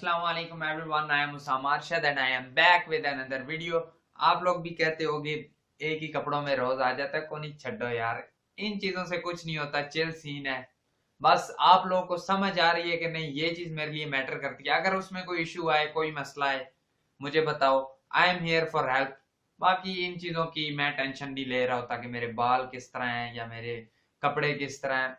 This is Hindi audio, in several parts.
अस्सलाम वालेकुम everyone, I am Usama Arshad and I am back with another video. आप लोग भी कहते होगे एक ही कपड़ों में रोज आ जाता है, को नहीं छड्डो यार, इन चीजों से कुछ नहीं होता, चिल सीन है। बस आप लोगों को समझ आ रही है कि नहीं ये चीज मेरे लिए मैटर करती है। अगर उसमें कोई इशू आए, कोई मसला है, मुझे बताओ, I am here for help. बाकी इन चीजों की मैं टेंशन नहीं ले रहा होता कि मेरे बाल किस तरह हैं या मेरे कपड़े किस तरह हैं,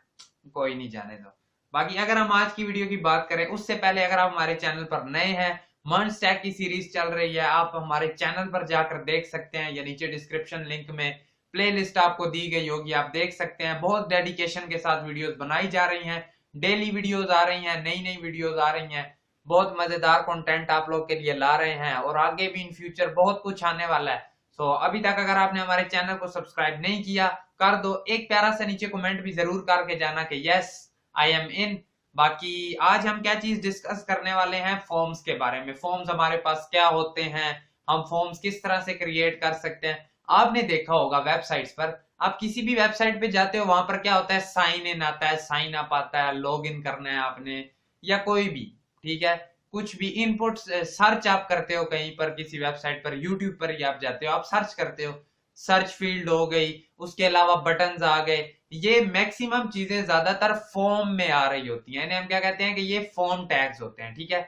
कोई नहीं, जाने दो। बाकी अगर हम आज की वीडियो की बात करें उससे पहले अगर आप हमारे चैनल पर नए हैं, मंच टैग की सीरीज चल रही है, आप हमारे चैनल पर जाकर देख सकते हैं या नीचे डिस्क्रिप्शन लिंक में प्लेलिस्ट आपको दी गई होगी, आप देख सकते हैं। बहुत डेडिकेशन के साथ वीडियोस बनाई जा रही हैं, डेली वीडियोस आ रही हैं, नई नई वीडियोस आ रही हैं, बहुत मजेदार कंटेंट आप लोग के लिए ला रहे हैं और आगे भी इन फ्यूचर बहुत कुछ आने वाला है। सो अभी तक अगर आपने हमारे चैनल को सब्सक्राइब नहीं किया, कर दो। एक प्यारा सा नीचे कमेंट भी जरूर करके जाना कि यस आई एम इन। बाकी आज हम क्या चीज डिस्कस करने वाले हैं, फॉर्म्स के बारे में। फॉर्म्स हमारे पास क्या होते हैं, हम फॉर्म्स किस तरह से क्रिएट कर सकते हैं। आपने देखा होगा वेबसाइट्स पर, आप किसी भी वेबसाइट पे जाते हो, वहां पर क्या होता है, साइन इन आता है, साइन अप आता है, लॉग इन करना है आपने या कोई भी, ठीक है, कुछ भी इनपुट सर्च आप करते हो कहीं पर, किसी वेबसाइट पर, यूट्यूब पर ही आप जाते हो, आप सर्च करते हो, सर्च फील्ड हो गई, उसके अलावा बटन्स आ गए। ये मैक्सिमम चीजें ज्यादातर फॉर्म में आ रही होती हैं, इन्हें हम क्या कहते हैं कि ये फॉर्म टैग्स होते हैं, ठीक है।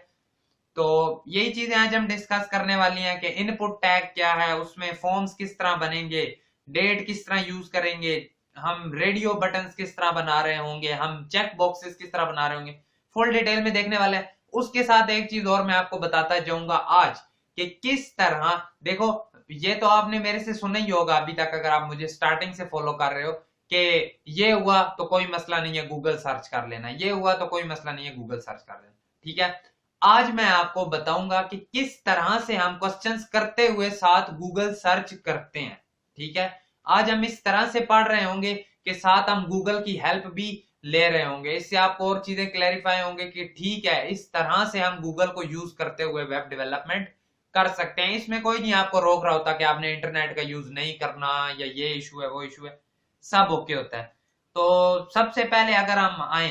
तो यही चीजें आज हम डिस्कस करने वाली हैं कि इनपुट टैग क्या है, उसमें फॉर्म्स किस तरह बनेंगे, डेट किस तरह यूज करेंगे, हम रेडियो बटन्स किस तरह बना रहे होंगे, हम चेक बॉक्सेस किस तरह बना रहे होंगे, फुल डिटेल में देखने वाले हैं। उसके साथ एक चीज और मैं आपको बताता जाऊंगा आज कि किस तरह, देखो ये तो आपने मेरे से सुना ही होगा अभी तक, अगर आप मुझे स्टार्टिंग से फॉलो कर रहे हो, कि ये हुआ तो कोई मसला नहीं है गूगल सर्च कर लेना, ये हुआ तो कोई मसला नहीं है गूगल सर्च कर लेना, ठीक है। आज मैं आपको बताऊंगा कि किस तरह से हम क्वेश्चंस करते हुए साथ गूगल सर्च करते हैं, ठीक है। आज हम इस तरह से पढ़ रहे होंगे कि साथ हम गूगल की हेल्प भी ले रहे होंगे, इससे आपको और चीजें क्लैरिफाई होंगे कि ठीक है, इस तरह से हम गूगल को यूज करते हुए वेब डेवलपमेंट कर सकते हैं। इसमें कोई नहीं आपको रोक रहा होता कि आपने इंटरनेट का यूज नहीं करना या ये इशू है वो इशू है, सब ओके होता है। तो सबसे पहले अगर हम आए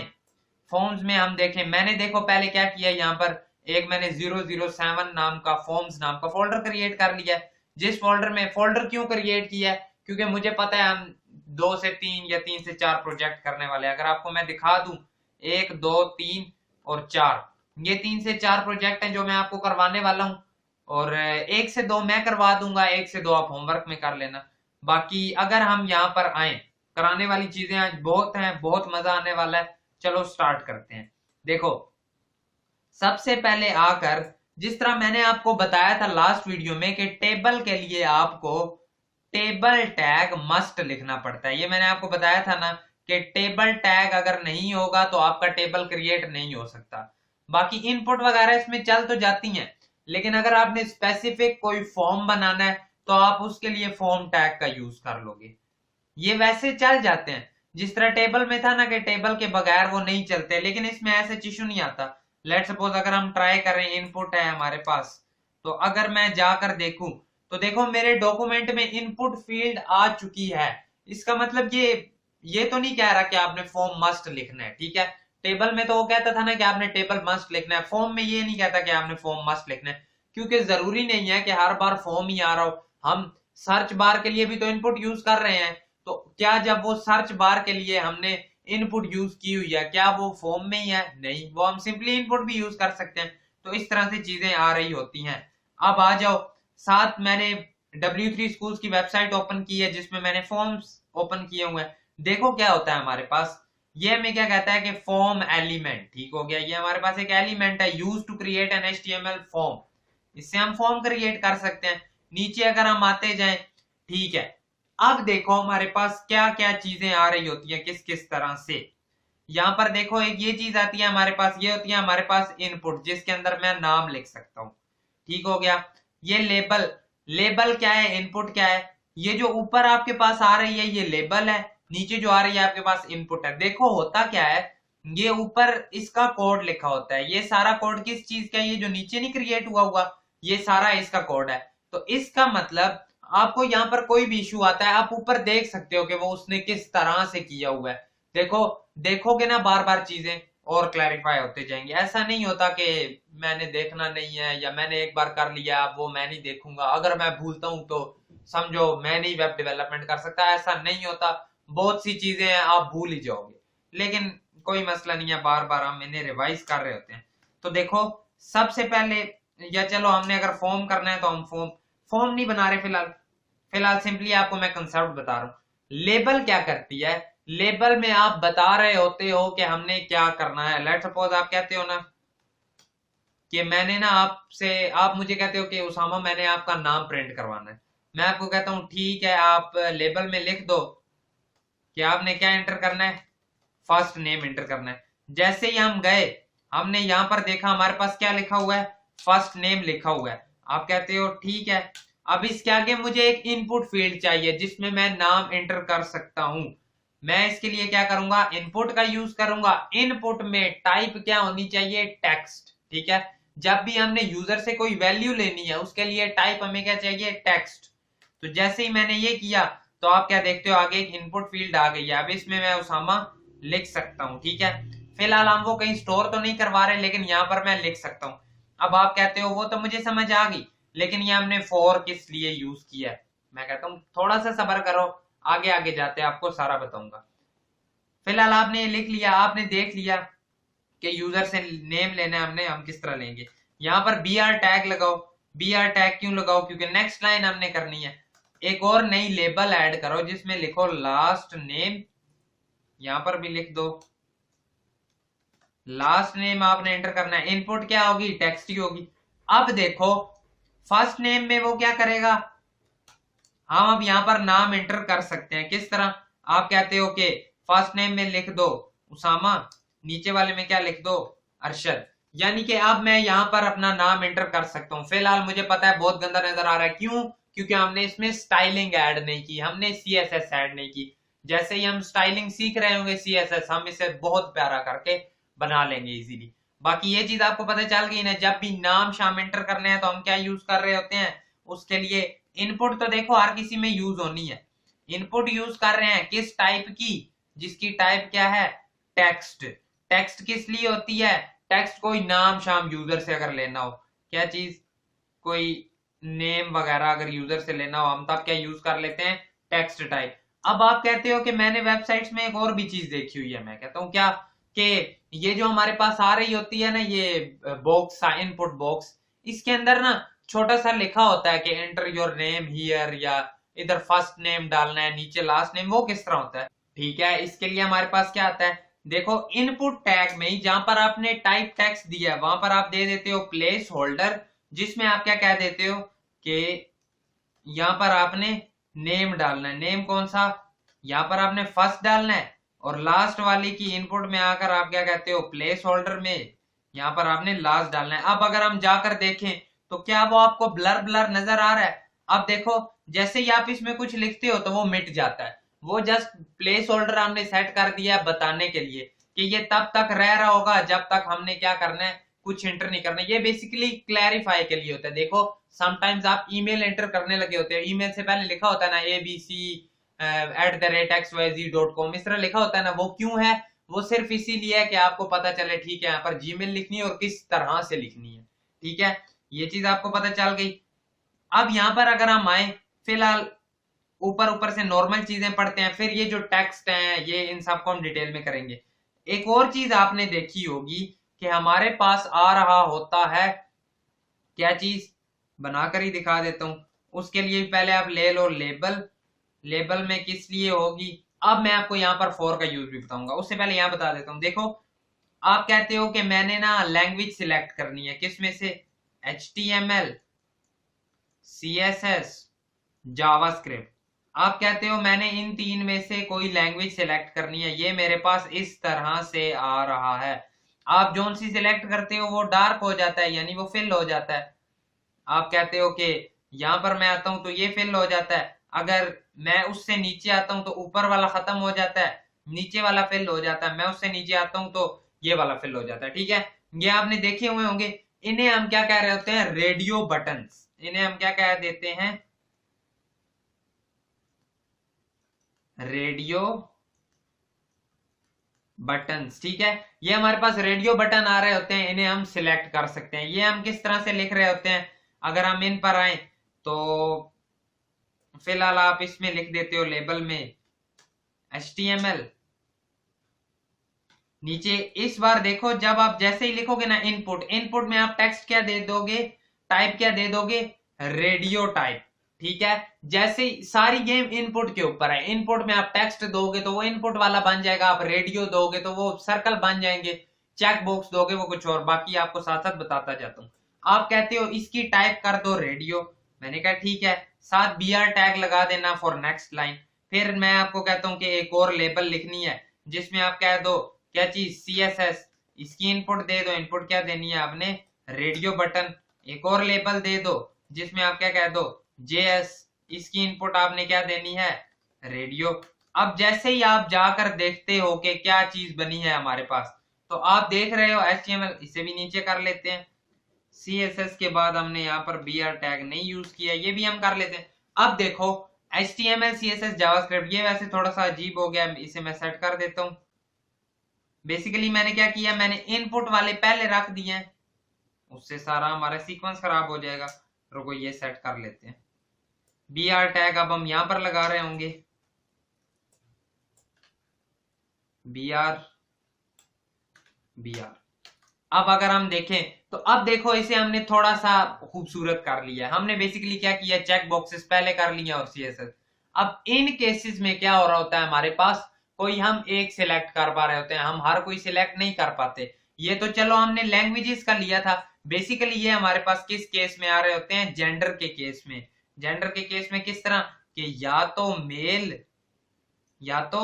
फॉर्म्स में, हम देखें, मैंने देखो पहले क्या किया, यहाँ पर एक मैंने 007 नाम का फॉर्म्स नाम का फोल्डर क्रिएट कर लिया है। जिस फोल्डर में, फोल्डर क्यों क्रिएट किया है, क्योंकि मुझे पता है हम 2 से 3 या 3 से 4 प्रोजेक्ट करने वाले हैं। अगर आपको मैं दिखा दूं, 1 2 3 और 4, ये 3 से 4 प्रोजेक्ट हैं जो मैं आपको करवाने वाला हूँ, और 1 से 2 मैं करवा दूंगा, 1 से 2 आप होमवर्क में कर लेना। बाकी अगर हम यहाँ पर आए, कराने वाली चीजें आज बहुत हैं, बहुत मजा आने वाला है। चलो स्टार्ट करते हैं। देखो सबसे पहले आकर, जिस तरह मैंने आपको बताया था लास्ट वीडियो में कि टेबल के लिए आपको टेबल टैग मस्ट लिखना पड़ता है, ये मैंने आपको बताया था ना कि टेबल टैग अगर नहीं होगा तो आपका टेबल क्रिएट नहीं हो सकता। बाकी इनपुट वगैरह इसमें चल तो जाती हैं, लेकिन अगर आपने स्पेसिफिक कोई फॉर्म बनाना है तो आप उसके लिए फॉर्म टैग का यूज कर लोगे। ये वैसे चल जाते हैं, जिस तरह टेबल में था ना कि टेबल के बगैर वो नहीं चलते, लेकिन इसमें ऐसे इशू नहीं आता। लेट सपोज अगर हम ट्राई करें, इनपुट है हमारे पास, तो अगर मैं जाकर देखूं तो देखो मेरे डॉक्यूमेंट में इनपुट फील्ड आ चुकी है। इसका मतलब ये तो नहीं कह रहा कि आपने फॉर्म मस्ट लिखना है, ठीक है। टेबल में तो वो कहता था ना कि आपने टेबल मस्ट लिखना है, फॉर्म में ये नहीं कहता कि आपने फॉर्म मस्ट लिखना है, क्योंकि जरूरी नहीं है कि हर बार फॉर्म ही आ रहा हो। हम सर्च बार के लिए भी तो इनपुट यूज कर रहे हैं, तो क्या जब वो सर्च बार के लिए हमने इनपुट यूज की हुई है, क्या वो फॉर्म में ही है? नहीं, वो हम सिंपली इनपुट भी यूज कर सकते हैं। तो इस तरह से चीजें आ रही होती हैं। अब आ जाओ, साथ मैंने W3 स्कूल्स की वेबसाइट ओपन की है जिसमें मैंने फॉर्म्स ओपन किए हुए हैं। देखो क्या होता है हमारे पास, ये हमें क्या कहता है कि फॉर्म एलिमेंट, ठीक हो गया, ये हमारे पास एक एलिमेंट है, use to create an HTML form, इससे हम फॉर्म क्रिएट कर सकते हैं। नीचे अगर हम आते जाएं, ठीक है, अब देखो हमारे पास क्या क्या चीजें आ रही होती है, किस किस तरह से। यहाँ पर देखो एक ये चीज आती है हमारे पास, ये होती है हमारे पास इनपुट, जिसके अंदर मैं नाम लिख सकता हूँ, ठीक हो गया। ये लेबल, लेबल क्या है, इनपुट क्या है। ये जो ऊपर आपके पास आ रही है ये लेबल है, नीचे जो आ रही है आपके पास इनपुट है। देखो होता क्या है, ये ऊपर इसका कोड लिखा होता है, ये सारा कोड किस चीज का है, ये जो नीचे नहीं क्रिएट हुआ हुआ, ये सारा इसका कोड है। तो इसका मतलब आपको यहाँ पर कोई भी इशू आता है, आप ऊपर देख सकते हो कि वो उसने किस तरह से किया हुआ है। देखो देखोगे ना बार बार चीजें, और क्लैरिफाई होते जाएंगे। ऐसा नहीं होता कि मैंने देखना नहीं है या मैंने एक बार कर लिया वो मैं नहीं देखूंगा, अगर मैं भूलता हूं तो समझो मैं नहीं वेब डेवलपमेंट कर सकता। ऐसा नहीं होता, बहुत सी चीजें हैं आप भूल ही जाओगे, लेकिन कोई मसला नहीं है, बार बार हम इन्हें रिवाइज कर रहे होते हैं। तो देखो सबसे पहले, या चलो हमने अगर फॉर्म करना है तो हम फॉर्म फॉर्म नहीं बना रहे फिलहाल। फिलहाल सिंपली आपको मैं कंसेप्ट बता रहा हूँ। लेबल क्या करती है, लेबल में आप बता रहे होते हो कि हमने क्या करना है। लेट्स सपोज आप कहते हो ना कि मैंने ना आपसे, आप मुझे कहते हो कि उसामा मैंने आपका नाम प्रिंट करवाना है। मैं आपको कहता हूँ ठीक है, आप लेबल में लिख दो कि आपने क्या एंटर करना है, फर्स्ट नेम एंटर करना है। जैसे ही हम गए, हमने यहां पर देखा हमारे पास क्या लिखा हुआ है, फर्स्ट नेम लिखा हुआ है। आप कहते हो ठीक है, अब इसके आगे मुझे एक इनपुट फील्ड चाहिए जिसमें मैं नाम एंटर कर सकता हूं। मैं इसके लिए क्या करूंगा, इनपुट का यूज करूंगा। इनपुट में टाइप क्या होनी चाहिए, टेक्स्ट। ठीक है, जब भी हमने यूजर से कोई वैल्यू लेनी है उसके लिए टाइप हमें क्या चाहिए, टेक्स्ट। तो जैसे ही मैंने ये किया तो आप क्या देखते हो, आगे एक इनपुट फील्ड आ गई है। अब इसमें मैं उसामा लिख सकता हूं। ठीक है, फिलहाल हम वो कहीं स्टोर तो नहीं करवा रहे, लेकिन यहां पर मैं लिख सकता हूं। अब आप कहते हो वो तो मुझे समझ आ गई, लेकिन ये हमने फॉर किस लिए यूज किया है। मैं कहता हूं थोड़ा सा सब्र करो, आगे आगे जाते आपको सारा बताऊंगा। फिलहाल आपने ये लिख लिया, आपने देख लिया कि यूजर से नेम लेना है हमने, हम किस तरह लेंगे। यहां पर बी आर टैग लगाओ। बी आर टैग क्यों लगाओ, क्योंकि नेक्स्ट लाइन हमने करनी है। एक और नई लेबल ऐड करो जिसमें लिखो लास्ट नेम। यहां पर भी लिख दो लास्ट नेम, आपने एंटर करना है। इनपुट क्या होगी, टेक्स्ट ही होगी। अब देखो फर्स्ट नेम में वो क्या करेगा, हम अब यहां पर नाम एंटर कर सकते हैं। किस तरह, आप कहते हो कि फर्स्ट नेम में लिख दो उसामा, नीचे वाले में क्या लिख दो, अरशद। यानी कि अब मैं यहां पर अपना नाम एंटर कर सकता हूं। फिलहाल मुझे पता है बहुत गंदा नजर आ रहा है, क्यों, क्योंकि हमने इसमें स्टाइलिंग ऐड नहीं की, हमने सीएसएस ऐड नहीं की। जैसे ही हम स्टाइलिंग सीख रहे होंगे सीएसएस, हम इसे बहुत प्यारा करके बना लेंगे इजीली। बाकी ये चीज आपको पता चल गई ना, जब भी नाम शाम एंटर करने हैं तो हम क्या यूज कर रहे होते हैं, उसके लिए इनपुट तो देखो हर किसी में यूज होनी है। इनपुट यूज कर रहे हैं किस टाइप की, जिसकी टाइप क्या है, टेक्स्ट। टेक्स्ट किस लिए होती है, टेक्स्ट कोई नाम शाम यूजर से अगर लेना हो, क्या चीज, कोई नेम वगैरह अगर यूजर से लेना हो हम तब क्या यूज कर लेते हैं, टेक्स्ट टाइप। अब आप कहते हो कि मैंने वेबसाइट्स में एक और भी चीज देखी हुई है। मैं कहता हूं क्या, कि ये जो हमारे पास आ रही होती है ना, ये बॉक्स, इनपुट बॉक्स, इसके अंदर ना छोटा सा लिखा होता है कि एंटर योर नेम हियर, या इधर फर्स्ट नेम डालना है नीचे लास्ट नेम। वो किस तरह होता है, ठीक है, इसके लिए हमारे पास क्या आता है, देखो इनपुट टैग में ही जहां पर आपने टाइप टेक्स्ट दिया है वहां पर आप दे देते हो प्लेस होल्डर, जिसमें आप क्या कह देते हो कि यहां पर आपने नेम डालना है। नेम कौन सा, यहां पर आपने फर्स्ट डालना है, और लास्ट वाली की इनपुट में आकर आप क्या कहते हो, प्लेस होल्डर में यहां पर आपने लास्ट डालना है। अब अगर हम जाकर देखें तो क्या वो आपको ब्लर ब्लर नजर आ रहा है। अब देखो जैसे ही आप इसमें कुछ लिखते हो तो वो मिट जाता है। वो जस्ट प्लेस होल्डर हमने सेट कर दिया है बताने के लिए कि ये तब तक रह रहा होगा जब तक हमने क्या करना है, कुछ एंटर नहीं करना। ये बेसिकली क्लैरिफाई के लिए होता है। देखो समटाइम्स आप ईमेल एंटर करने लगे होते हैं, ईमेल से पहले लिखा होता है ना abc@xyz.com, इस तरह लिखा होता है ना। वो क्यों है, वो सिर्फ इसीलिए है कि आपको पता चले ठीक है यहाँ पर जीमेल लिखनी है और किस तरह से लिखनी है। ठीक है, ये चीज आपको पता चल गई। अब यहाँ पर अगर हम आए, फिलहाल ऊपर ऊपर से नॉर्मल चीजें पढ़ते हैं, फिर ये जो टेक्स्ट है ये इन सबको हम डिटेल में करेंगे। एक और चीज आपने देखी होगी कि हमारे पास आ रहा होता है क्या चीज, बनाकर ही दिखा देता हूं। उसके लिए पहले आप ले लो लेबल। लेबल में किस लिए होगी, अब मैं आपको यहाँ पर फॉर का यूज भी बताऊंगा, उससे पहले यहाँ बता देता हूँ। देखो आप कहते हो कि मैंने ना लैंग्वेज सिलेक्ट करनी है, किस में से, HTML, CSS, जावास्क्रिप्ट। आप कहते हो मैंने इन तीन में से कोई लैंग्वेज सिलेक्ट करनी है, ये मेरे पास इस तरह से आ रहा है। आप जोन सी सिलेक्ट करते हो वो डार्क हो जाता है, यानी वो फिल हो जाता है। आप कहते हो कि यहां पर मैं आता हूं तो ये फिल हो जाता है, अगर मैं उससे नीचे आता हूं तो ऊपर वाला खत्म हो जाता है, नीचे वाला फिल हो जाता है। मैं उससे नीचे आता हूं तो ये वाला फिल हो जाता है। ठीक है, ये आपने देखे हुए होंगे। इन्हें हम क्या कह रहे होते हैं, रेडियो बटन्स। इन्हें हम क्या कह देते हैं, रेडियो बटन्स, ठीक है। ये हमारे पास रेडियो बटन आ रहे होते हैं, इन्हें हम सिलेक्ट कर सकते हैं। ये हम किस तरह से लिख रहे होते हैं, अगर हम इन पर आए तो फिलहाल आप इसमें लिख देते हो लेबल में HTML। नीचे इस बार देखो, जब आप जैसे ही लिखोगे ना इनपुट, इनपुट में आप टेक्स्ट क्या दे दोगे, टाइप क्या दे दोगे, रेडियो टाइप, ठीक है। जैसे सारी गेम इनपुट के ऊपर है, इनपुट में आप टेक्स्ट दोगे तो वो इनपुट वाला बन जाएगा, आप रेडियो दोगे तो वो सर्कल बन जाएंगे, चेक बॉक्स दोगे वो कुछ और। बाकी आपको साथ साथ बताता जाता हूँ। आप कहते हो इसकी टाइप कर दो रेडियो, मैंने कहा ठीक है, साथ BR टैग लगा देना फॉर नेक्स्ट लाइन। फिर मैं आपको कहता हूँ कि एक और लेबल लिखनी है जिसमें आप कह दो क्या चीज, CSS, इसकी इनपुट दे दो, इनपुट क्या देनी है आपने, रेडियो बटन। एक और लेबल दे दो जिसमें आप क्या कह दो, JS, इसकी इनपुट आपने क्या देनी है, रेडियो। अब जैसे ही आप जाकर देखते हो कि क्या चीज बनी है हमारे पास, तो आप देख रहे हो HTML, इसे भी नीचे कर लेते हैं। CSS के बाद हमने यहाँ पर BR टैग नहीं यूज किया, ये भी हम कर लेते हैं। अब देखो HTML CSS जावास्क्रिप्ट, ये वैसे थोड़ा सा अजीब हो गया, इसे मैं सेट कर देता हूँ। बेसिकली मैंने क्या किया, मैंने इनपुट वाले पहले रख दिए हैं, उससे सारा हमारा सीक्वेंस खराब हो जाएगा। रुको ये सेट कर लेते हैं। BR टैग अब हम यहां पर लगा रहे होंगे, BR। अब अगर हम देखें तो अब देखो इसे हमने थोड़ा सा खूबसूरत कर लिया। हमने बेसिकली क्या किया, चेक बॉक्सेस पहले कर लिया और CSS। अब इन केसेस में क्या हो रहा होता है, हमारे पास कोई हम एक सिलेक्ट कर पा रहे होते हैं, हम हर कोई सिलेक्ट नहीं कर पाते। ये तो चलो हमने लैंग्वेजेस का लिया था। बेसिकली ये हमारे पास किस केस में आ रहे होते हैं, जेंडर के केस में। जेंडर के केस में किस तरह कि या तो मेल या तो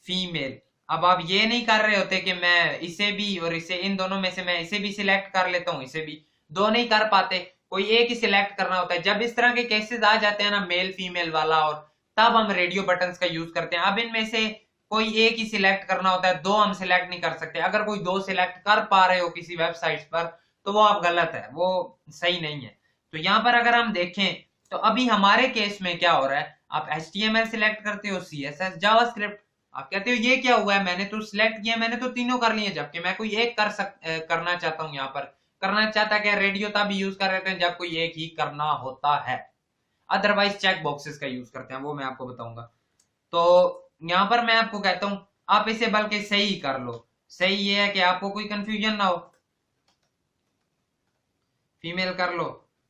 फीमेल। अब आप ये नहीं कर रहे होते कि मैं इसे भी और इसे, इन दोनों में से मैं इसे भी सिलेक्ट कर लेता हूं, इसे भी, दो नहीं कर पाते, कोई एक ही सिलेक्ट करना होता है। जब इस तरह के केसेस आ जाते हैं ना, मेल फीमेल वाला, और तब हम रेडियो बटन्स का यूज करते हैं। अब इनमें से कोई एक ही सिलेक्ट करना होता है, दो हम सिलेक्ट नहीं कर सकते। अगर कोई दो सिलेक्ट कर पा रहे हो किसी वेबसाइट पर तो वो आप गलत है, वो सही नहीं है। तो यहां पर अगर हम देखें तो अभी हमारे केस में क्या हो रहा है, आप HTML सिलेक्ट करते हो, CSS, जावास्क्रिप्ट। आप कहते हो ये क्या हुआ है, मैंने तो सिलेक्ट किया, मैंने तो तीनों कर लिए, जबकि मैं कोई एक करना चाहता हूं। यहाँ पर करना चाहता क्या, रेडियो तब यूज कर रहे थे जब कोई एक ही करना होता है, अदरवाइज चेक बॉक्सेस का यूज करते हैं, वो मैं आपको बताऊंगा। तो यहाँ पर मैं आपको कहता हूं आप इसे बल्कि सही कर लो। सही ये है कि आपको कोई कंफ्यूजन ना हो। फीमेल कर लो,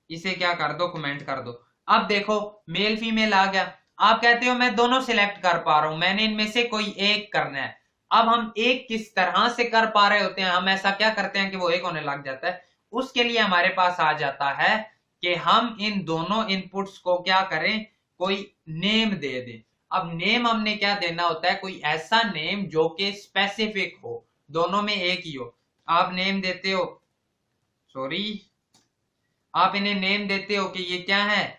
इसे क्या कर दो, कमेंट कर दो। अब देखो मेल फीमेल आ गया। आप कहते हो मैं दोनों सिलेक्ट कर पा रहा हूं, मैंने इनमें से कोई एक करना है। अब हम एक किस तरह से कर पा रहे होते हैं, हम ऐसा क्या करते हैं कि वो एक होने लग जाता है। उसके लिए हमारे पास आ जाता है कि हम इन दोनों इनपुट्स को क्या करें, कोई नेम दे दें। अब नेम हमने क्या देना होता है, कोई ऐसा नेम जो कि स्पेसिफिक हो, दोनों में एक ही हो। आप नेम देते हो, सॉरी, आप इन्हें नेम देते हो कि ये क्या है,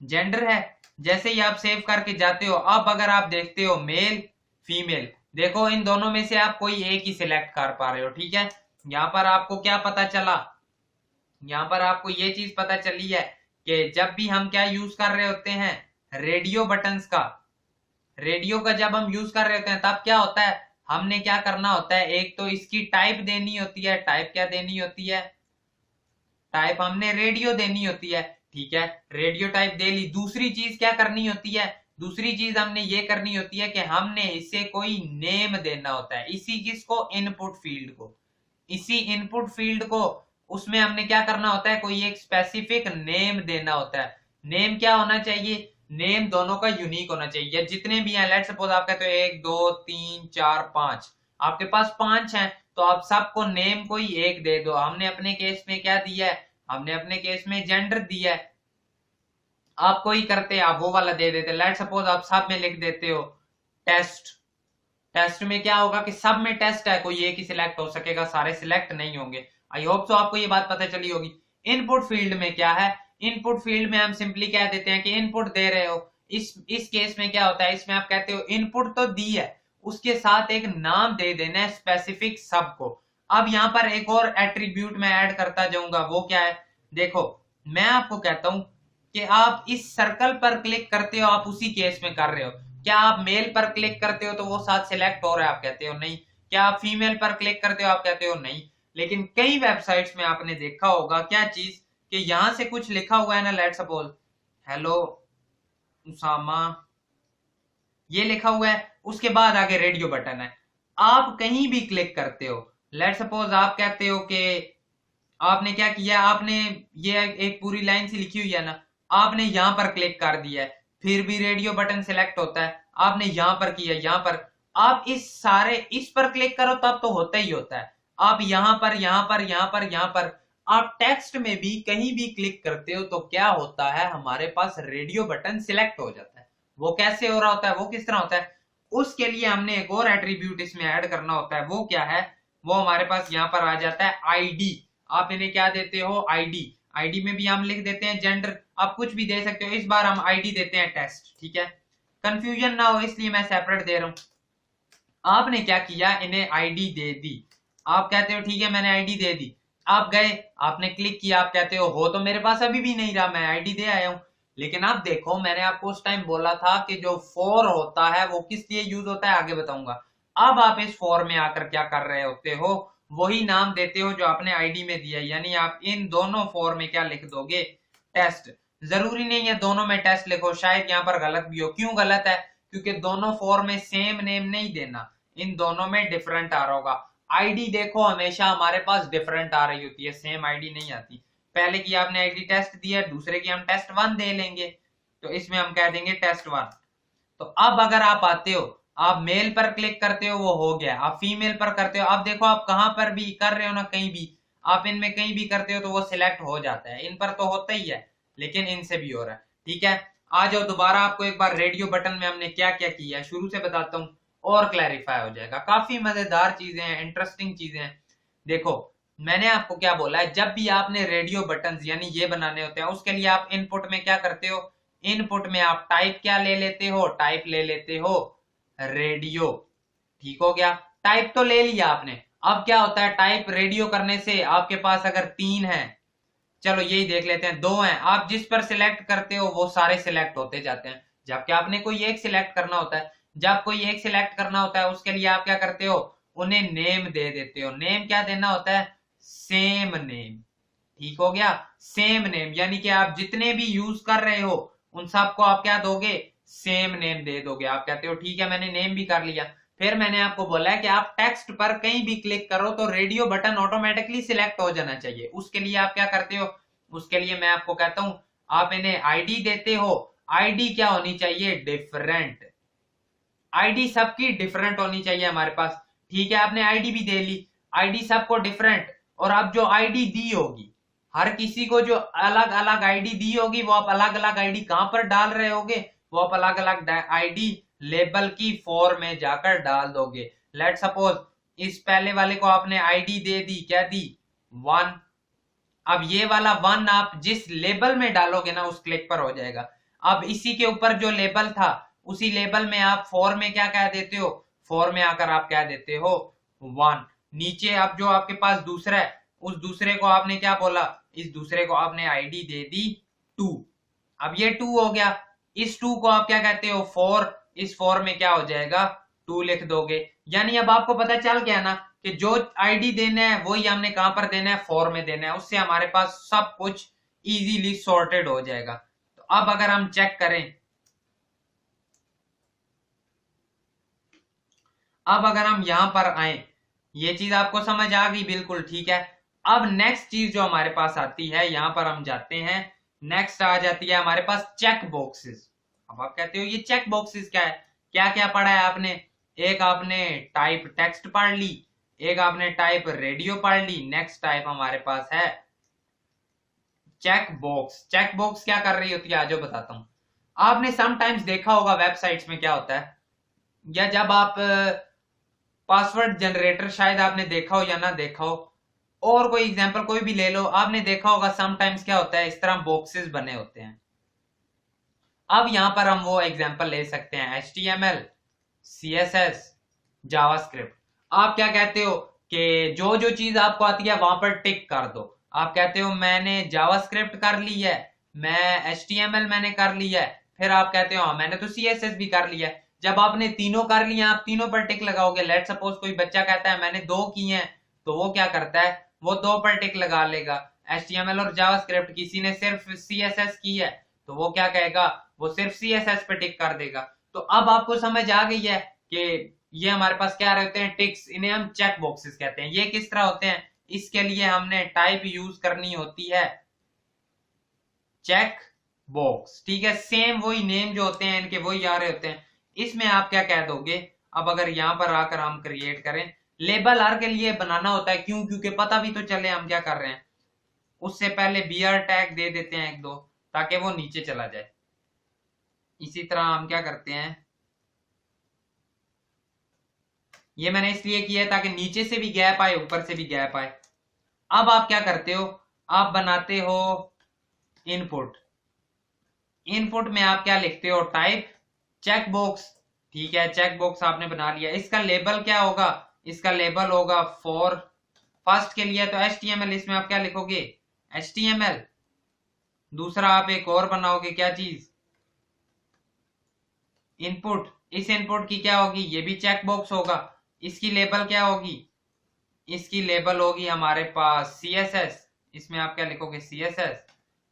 जेंडर है। जैसे ही आप सेव करके जाते हो, अब अगर आप देखते हो मेल फीमेल, देखो इन दोनों में से आप कोई एक ही सिलेक्ट कर पा रहे हो, ठीक है। यहां पर आपको क्या पता चला, यहां पर आपको ये चीज पता चली है कि जब भी हम क्या यूज कर रहे होते हैं, रेडियो बटन्स का, रेडियो का जब हम यूज कर रहे होते हैं तब क्या होता है, हमने क्या करना होता है, एक तो इसकी टाइप देनी होती है। टाइप क्या देनी होती है, टाइप हमने रेडियो देनी होती है, ठीक है। रेडियो टाइप दे ली। दूसरी चीज क्या करनी होती है, दूसरी चीज हमने ये करनी होती है कि हमने इसे कोई नेम देना होता है, इसी चीज को, इनपुट फील्ड को, इसी इनपुट फील्ड को, उसमें हमने क्या करना होता है, कोई एक स्पेसिफिक नेम देना होता है। नेम क्या होना चाहिए, नेम दोनों का यूनिक होना चाहिए। जितने भी हैं, लेट्स सपोज आप कहते हो 1 2 3 4 5, आपके पास 5 हैं, तो आप सबको नेम कोई एक दे दो। हमने अपने केस में क्या दिया है, हमने अपने केस में जेंडर दिया है। आप कोई करते, आप वो वाला दे देते। लेट्स सपोज आप सब में लिख देते हो टेस्ट। टेस्ट में क्या होगा कि सब में टेस्ट है, कोई एक ही सिलेक्ट हो सकेगा, सारे सिलेक्ट नहीं होंगे। आई होप सो आपको ये बात पता चली होगी। इनपुट फील्ड में क्या है, इनपुट फील्ड में हम सिंपली कह देते हैं कि इनपुट दे रहे हो। इस केस में क्या होता है, इसमें आप कहते हो इनपुट तो दी है, उसके साथ एक नाम दे देना है स्पेसिफिक सब को। अब यहां पर एक और एट्रीब्यूट मैं ऐड करता जाऊंगा, वो क्या है, देखो मैं आपको कहता हूं कि आप इस सर्कल पर क्लिक करते हो, आप उसी केस में कर रहे हो। क्या आप मेल पर क्लिक करते हो तो वो साथ सिलेक्ट हो रहा है, आप कहते हो नहीं। क्या आप फीमेल पर क्लिक करते हो, आप कहते हो नहीं। लेकिन कई वेबसाइट्स में आपने देखा होगा क्या चीज, कि यहां से कुछ लिखा हुआ है ना, लेट्स सपोज हेलो उसामा, ये लिखा हुआ है, उसके बाद आगे रेडियो बटन है, आप कहीं भी क्लिक करते हो। लेट्स सपोज आप कहते हो कि आपने क्या किया, आपने ये एक पूरी लाइन सी लिखी हुई है ना, आपने यहां पर क्लिक कर दिया है, फिर भी रेडियो बटन सिलेक्ट होता है। आपने यहां पर किया, यहां पर आप इस पर क्लिक करो तब तो होता ही होता है। आप यहां पर, यहां पर, यहां पर, यहां पर, आप टेक्स्ट में भी कहीं भी क्लिक करते हो तो क्या होता है, हमारे पास रेडियो बटन सिलेक्ट हो जाता है। वो कैसे हो रहा होता है, वो किस तरह होता है, उसके लिए हमने एक और एट्रीब्यूट इसमें ऐड करना होता है। वो क्या है, वो हमारे पास यहां पर आ जाता है आईडी। आप इन्हें क्या देते हो, आईडी। आईडी में भी हम लिख देते हैं जेंडर, आप कुछ भी दे सकते हो, इस बार हम आईडी देते हैं टेस्ट, ठीक है, कंफ्यूजन ना हो इसलिए मैं सेपरेट दे रहा हूं। आपने क्या किया, इन्हें आईडी दे दी, आप कहते हो ठीक है मैंने आईडी दे दी। आप गए, आपने क्लिक किया, आप कहते हो तो मेरे पास अभी भी नहीं रहा, मैं आईडी दे आया हूं। लेकिन आप देखो, मैंने आपको उस टाइम बोला था कि जो फॉर होता है वो किस लिए यूज होता है, आगे बताऊंगा। अब आप इस फॉर में आकर क्या कर रहे होते हो, वही नाम देते हो जो आपने आईडी में दिया, यानी आप इन दोनों फॉर में क्या लिख दोगे, टेस्ट। जरूरी नहीं है दोनों में टेस्ट लिखो, शायद यहाँ पर गलत भी हो। क्यों गलत है, क्योंकि दोनों फॉर में सेम नेम नहीं देना, इन दोनों में डिफरेंट आ रहा होगा। आईडी देखो हमेशा हमारे पास डिफरेंट आ रही होती है, सेम आईडी नहीं आती। पहले की आपने आईडी टेस्ट दिया, दूसरे की हम टेस्ट 1 दे लेंगे, तो इसमें हम कह देंगे टेस्ट 1। तो अब अगर आप आते हो, आप मेल पर क्लिक करते हो वो हो गया, आप फीमेल पर करते हो, आप देखो आप कहां पर भी कर रहे हो ना, कहीं भी आप इनमें कहीं भी करते हो तो वो सिलेक्ट हो जाता है। इन पर तो होता ही है, लेकिन इनसे भी हो रहा है, ठीक है। आ जाओ दोबारा, आपको एक बार रेडियो बटन में हमने क्या क्या किया है शुरू से बताता हूँ, और क्लैरिफाई हो जाएगा। काफी मजेदार चीजें हैं, इंटरेस्टिंग चीजें हैं। देखो मैंने आपको क्या बोला है, जब भी आपने रेडियो बटन यानी ये बनाने होते हैं, उसके लिए आप इनपुट में क्या करते हो, इनपुट में आप टाइप क्या ले लेते हो, टाइप ले लेते हो रेडियो, ठीक हो गया। टाइप तो ले लिया आपने, अब क्या होता है, टाइप रेडियो करने से आपके पास अगर 3 है, चलो यही देख लेते हैं, 2 हैं, आप जिस पर सिलेक्ट करते हो वो सारे सिलेक्ट होते जाते हैं। जबकि आपने कोई एक सिलेक्ट करना होता है, जब कोई एक सिलेक्ट करना होता है उसके लिए आप क्या करते हो, उन्हें नेम दे देते हो। नेम क्या देना होता है, सेम नेम, ठीक हो गया, सेम नेम, यानी कि आप जितने भी यूज कर रहे हो उन सबको आप क्या दोगे, सेम नेम दे दोगे। आप कहते हो ठीक है मैंने नेम भी कर लिया। फिर मैंने आपको बोला है कि आप टेक्स्ट पर कहीं भी क्लिक करो तो रेडियो बटन ऑटोमेटिकली सिलेक्ट हो जाना चाहिए। उसके लिए आप क्या करते हो, उसके लिए मैं आपको कहता हूं, आप इन्हें आईडी देते हो। आईडी क्या होनी चाहिए, डिफरेंट। आईडी सबकी डिफरेंट होनी चाहिए हमारे पास, ठीक है। आपने आईडी भी दे ली, आईडी सबको डिफरेंट। और अब जो आईडी दी होगी, हर किसी को जो अलग अलग आईडी दी होगी, वो आप अलग अलग आईडी कहां पर डाल रहे होगे, वो आप अलग अलग आईडी लेबल की फॉर्म में जाकर डाल दोगे। लेट सपोज इस पहले वाले को आपने आईडी दे दी, क्या दी, 1। अब ये वाला 1 आप जिस लेबल में डालोगे ना उस क्लिक पर हो जाएगा। अब इसी के ऊपर जो लेबल था, उसी लेबल में आप फॉर में क्या कह देते हो, फॉर में आकर आप क्या देते हो, 1। नीचे अब जो आपके पास दूसरा है, उस दूसरे को आपने क्या बोला, इस दूसरे को आपने आईडी दे दी 2। अब ये 2 हो गया, इस 2 को आप क्या कहते हो, 4। इस 4 में क्या हो जाएगा, 2 लिख दोगे। यानी अब आपको पता चल गया ना कि जो आईडी देना है वही हमने कहां पर देना है, 4 में देना है। उससे हमारे पास सब कुछ इजीली सॉर्टेड हो जाएगा। तो अब अगर हम चेक करें, अब अगर हम यहां पर आए, ये चीज आपको समझ आ गई, बिल्कुल ठीक है। अब नेक्स्ट चीज जो हमारे पास आती है, यहां पर हम जाते हैं, नेक्स्ट आ जाती है हमारे पास चेक बॉक्सेस। अब आप कहते हो ये चेक बॉक्सेस क्या है, क्या क्या पढ़ा है आपने, एक आपने टाइप टेक्स्ट पढ़ ली, एक आपने टाइप रेडियो पढ़ ली, नेक्स्ट टाइप हमारे पास है चेक बॉक्स। चेक बॉक्स क्या कर रही होती है, आज बताता हूं। आपने समटाइम्स देखा होगा वेबसाइट्स में क्या होता है, या जब आप पासवर्ड जनरेटर शायद आपने देखा हो या ना देखा हो, और कोई एग्जांपल कोई भी ले लो, आपने देखा होगा समटाइम्स क्या होता है, इस तरह बॉक्सेस बने होते हैं। अब यहां पर हम वो एग्जांपल ले सकते हैं, HTML, CSS, जावास्क्रिप्ट। आप क्या कहते हो कि जो जो चीज आपको आती है वहां पर टिक कर दो। आप कहते हो मैंने जावास्क्रिप्ट कर ली है, मैं HTML मैंने कर लिया है, फिर आप कहते हो हाँ मैंने तो CSS भी कर लिया है। जब आपने तीनों कर लिया, आप तीनों पर टिक लगाओगे। लेट सपोज कोई बच्चा कहता है मैंने 2 किए हैं, तो वो क्या करता है, वो 2 पर टिक लगा लेगा। HTML और जावास्क्रिप्ट किसी ने सिर्फ CSS की है, तो वो क्या कहेगा, वो सिर्फ CSS पे टिक कर देगा। तो अब आपको समझ आ गई है कि ये हमारे पास क्या रहते हैं, टिक्स, इन्हें हम चेक बॉक्सेस कहते हैं। ये किस तरह होते हैं, इसके लिए हमने टाइप यूज करनी होती है चेक बॉक्स, ठीक है। सेम वही नेम जो होते हैं इनके वही आ रहे होते हैं। इसमें आप क्या कह दोगे, अब अगर यहां पर आकर हम क्रिएट करें, लेबल हर के लिए बनाना होता है, क्यों, क्योंकि पता भी तो चले हम क्या कर रहे हैं। उससे पहले BR टैग दे देते हैं 1-2 ताकि वो नीचे चला जाए। इसी तरह हम क्या करते हैं, ये मैंने इसलिए किया है ताकि नीचे से भी गैप आए, ऊपर से भी गैप आए। अब आप क्या करते हो, आप बनाते हो इनपुट। इनपुट में आप क्या लिखते हो, टाइप चेक बॉक्स, ठीक है। चेक बॉक्स आपने बना लिया। इसका लेबल क्या होगा, इसका लेबल होगा फॉर फर्स्ट के लिए तो HTML, इसमें आप क्या लिखोगे HTML। दूसरा आप एक और बनाओगे, क्या चीज, इनपुट। इस इनपुट की क्या होगी, ये भी चेक बॉक्स होगा। इसकी लेबल क्या होगी, इसकी लेबल होगी हमारे पास CSS, इसमें आप क्या लिखोगे CSS।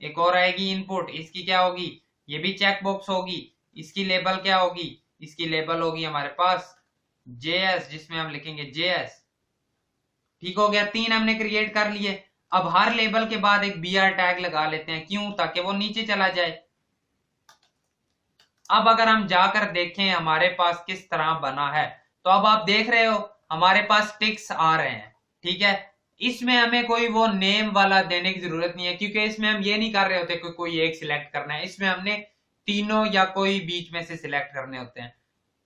एक और आएगी इनपुट, इसकी क्या होगी, ये भी चेक बॉक्स होगी। इसकी लेबल क्या होगी, इसकी लेबल होगी हमारे पास JS, जिसमें हम लिखेंगे JS। ठीक हो गया, 3 हमने क्रिएट कर लिए। अब हर लेबल के बाद एक BR टैग लगा लेते हैं, क्यों, ताकि वो नीचे चला जाए। अब अगर हम जाकर देखें हमारे पास किस तरह बना है, तो अब आप देख रहे हो हमारे पास टिक्स आ रहे हैं, ठीक है। इसमें हमें कोई वो नेम वाला देने की जरूरत नहीं है, क्योंकि इसमें हम ये नहीं कर रहे होते कि कोई एक सिलेक्ट करना है। इसमें हमने तीनों या कोई बीच में से सिलेक्ट करने होते हैं।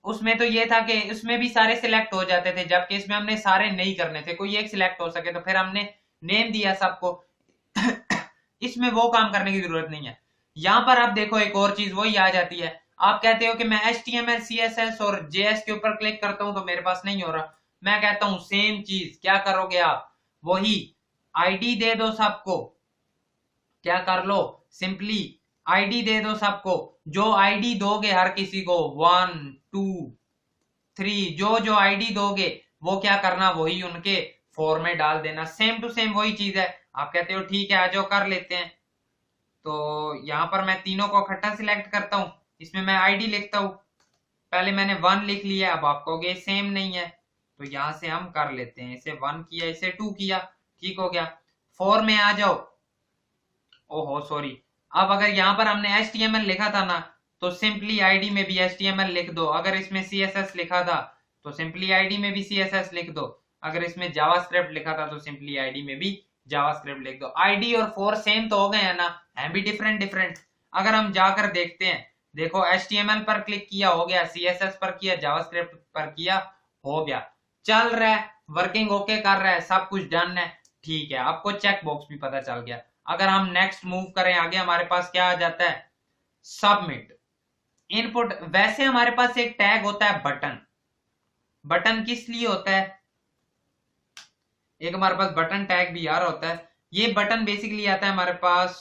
उसमें तो ये था कि उसमें भी सारे सिलेक्ट हो जाते थे, जबकि इसमें हमने सारे नहीं करने थे, कोई एक सिलेक्ट हो सके, तो फिर हमने नेम दिया सबको। इसमें वो काम करने की जरूरत नहीं है। यहां पर आप देखो एक और चीज वही आ जाती है। आप कहते हो कि मैं HTML CSS और JS के ऊपर क्लिक करता हूं तो मेरे पास नहीं हो रहा। मैं कहता हूं सेम चीज क्या करोगे आप, वही ID दे दो सबको। क्या कर लो, सिंपली ID दे दो सबको। जो ID दोगे हर किसी को 1 2 3, जो जो ID दोगे वो क्या करना, वही उनके फॉर्म में डाल देना। सेम टू सेम वही चीज है। आप कहते हो ठीक है आ जाओ कर लेते हैं। तो यहां पर मैं तीनों को इकट्ठा सिलेक्ट करता हूं, इसमें मैं ID लिखता हूं। पहले मैंने 1 लिख लिया, अब आप कहोगे सेम नहीं है, तो यहां से हम कर लेते हैं, इसे 1 किया, इसे 2 किया, ठीक हो गया। 4 में आ जाओ, ओहो सॉरी। अब अगर यहां पर हमने HTML लिखा था ना, तो सिंपली ID में भी HTML लिख दो। अगर इसमें CSS लिखा था तो सिंपली ID में भी CSS लिख दो। अगर इसमें जावास्क्रिप्ट लिखा था तो सिंपली ID में भी जावास्क्रिप्ट लिख दो। ID और 4 सेम तो हो गए हैं ना, हैं भी डिफरेंट डिफरेंट। अगर हम जाकर देखते हैं, देखो HTML पर क्लिक किया हो गया, CSS पर किया, जावास्क्रिप्ट पर किया हो गया, चल रहा है, वर्किंग ओके कर रहा है, सब कुछ डन है, ठीक है। आपको चेक बॉक्स भी पता चल गया। अगर हम नेक्स्ट मूव करें आगे, हमारे पास क्या आ जाता है, सबमिट इनपुट। वैसे हमारे पास एक टैग होता है बटन। बटन किस लिए होता है, एक हमारे पास बटन टैग भी यार होता है। ये बटन बेसिकली आता है हमारे पास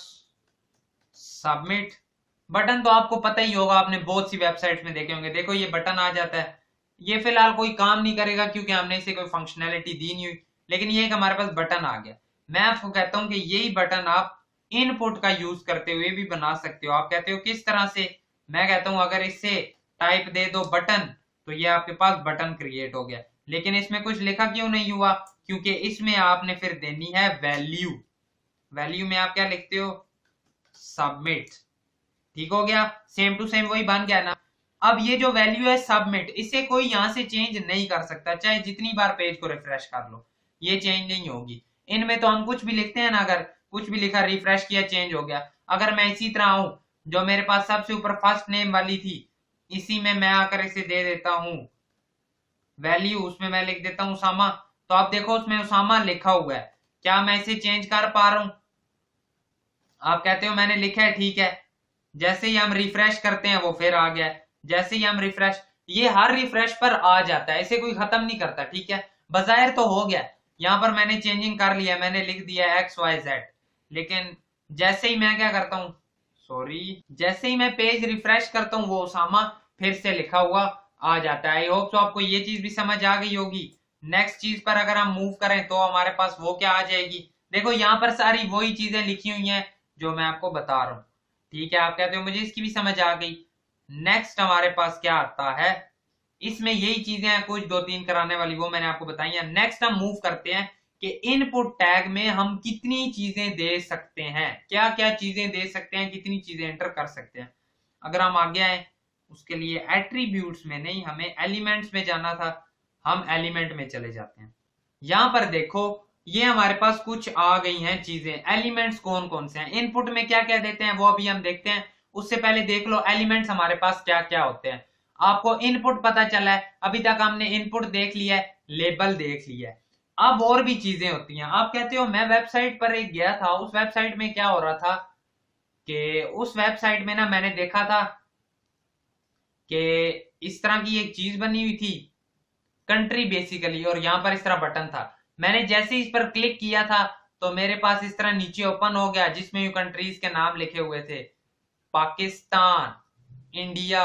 सबमिट। बटन तो आपको पता ही होगा, आपने बहुत सी वेबसाइट्स में देखे होंगे। देखो ये बटन आ जाता है, ये फिलहाल कोई काम नहीं करेगा क्योंकि हमने इसे कोई फंक्शनैलिटी दी नहीं हुई, लेकिन ये एक हमारे पास बटन आ गया। मैं आपको कहता हूं कि यही बटन आप इनपुट का यूज करते हुए भी बना सकते हो। आप कहते हो किस तरह से, मैं कहता हूं अगर इससे टाइप दे दो बटन, तो ये आपके पास बटन क्रिएट हो गया। लेकिन इसमें कुछ लिखा क्यों नहीं हुआ, क्योंकि इसमें आपने फिर देनी है वैल्यू। वैल्यू में आप क्या लिखते हो, सबमिट, ठीक हो गया। सेम टू सेम वही बन गया ना। अब ये जो वैल्यू है सबमिट, इसे कोई यहां से चेंज नहीं कर सकता, चाहे जितनी बार पेज को रिफ्रेश कर लो, ये चेंज नहीं होगी। इनमें तो हम कुछ भी लिखते हैं ना, अगर कुछ भी लिखा, रिफ्रेश किया, चेंज हो गया। अगर मैं इसी तरह आऊं, जो मेरे पास सबसे ऊपर फर्स्ट नेम वाली थी, इसी में मैं आकर इसे दे देता हूं वैल्यू, उसमें मैं लिख देता हूं उसामा, तो आप देखो उसमें उसामा लिखा हुआ है। क्या मैं इसे चेंज कर पा रहा हूं, आप कहते हो मैंने लिखा है, ठीक है। जैसे ही हम रिफ्रेश करते हैं वो फिर आ गया, जैसे ही हम रिफ्रेश, ये हर रिफ्रेश पर आ जाता है, इसे कोई खत्म नहीं करता, ठीक है। बाज़ाहिर तो हो गया, यहां पर मैंने चेंजिंग कर लिया, मैंने लिख दिया XYZ, लेकिन जैसे ही मैं क्या करता हूं, सॉरी, जैसे ही मैं पेज रिफ्रेश करता हूं वो उसामा फिर से लिखा हुआ आ जाता है। आई होप तो आपको ये चीज भी समझ आ गई होगी। नेक्स्ट चीज पर अगर हम मूव करें तो हमारे पास वो क्या आ जाएगी, देखो यहाँ पर सारी वही चीजें लिखी हुई हैं जो मैं आपको बता रहा हूँ। ठीक है, आप कहते हो मुझे इसकी भी समझ आ गई। नेक्स्ट हमारे पास क्या आता है, इसमें यही चीजें हैं कुछ दो तीन कराने वाली, वो मैंने आपको बताई है। नेक्स्ट हम मूव करते हैं कि इनपुट टैग में हम कितनी चीजें दे सकते हैं, क्या क्या चीजें दे सकते हैं, कितनी चीजें एंटर कर सकते हैं। अगर हम आगे आए, उसके लिए एट्रीब्यूट्स में नहीं, हमें एलिमेंट्स में जाना था, हम एलिमेंट में चले जाते हैं। यहां पर देखो ये हमारे पास कुछ आ गई हैं चीजें। एलिमेंट्स कौन कौन से हैं, इनपुट में क्या क्या देते हैं वो अभी हम देखते हैं। उससे पहले देख लो एलिमेंट्स हमारे पास क्या क्या होते हैं। आपको इनपुट पता चला है, अभी तक हमने इनपुट देख लिया है, लेबल देख लिया है। अब और भी चीजें होती हैं। आप कहते हो मैं वेबसाइट पर एक गया था, उस वेबसाइट में क्या हो रहा था कि उस वेबसाइट में ना मैंने देखा था कि इस तरह की एक चीज बनी हुई थी, कंट्री बेसिकली, और यहां पर इस तरह बटन था। मैंने जैसे इस पर क्लिक किया था तो मेरे पास इस तरह नीचे ओपन हो गया जिसमें यू कंट्रीज के नाम लिखे हुए थे, पाकिस्तान, इंडिया,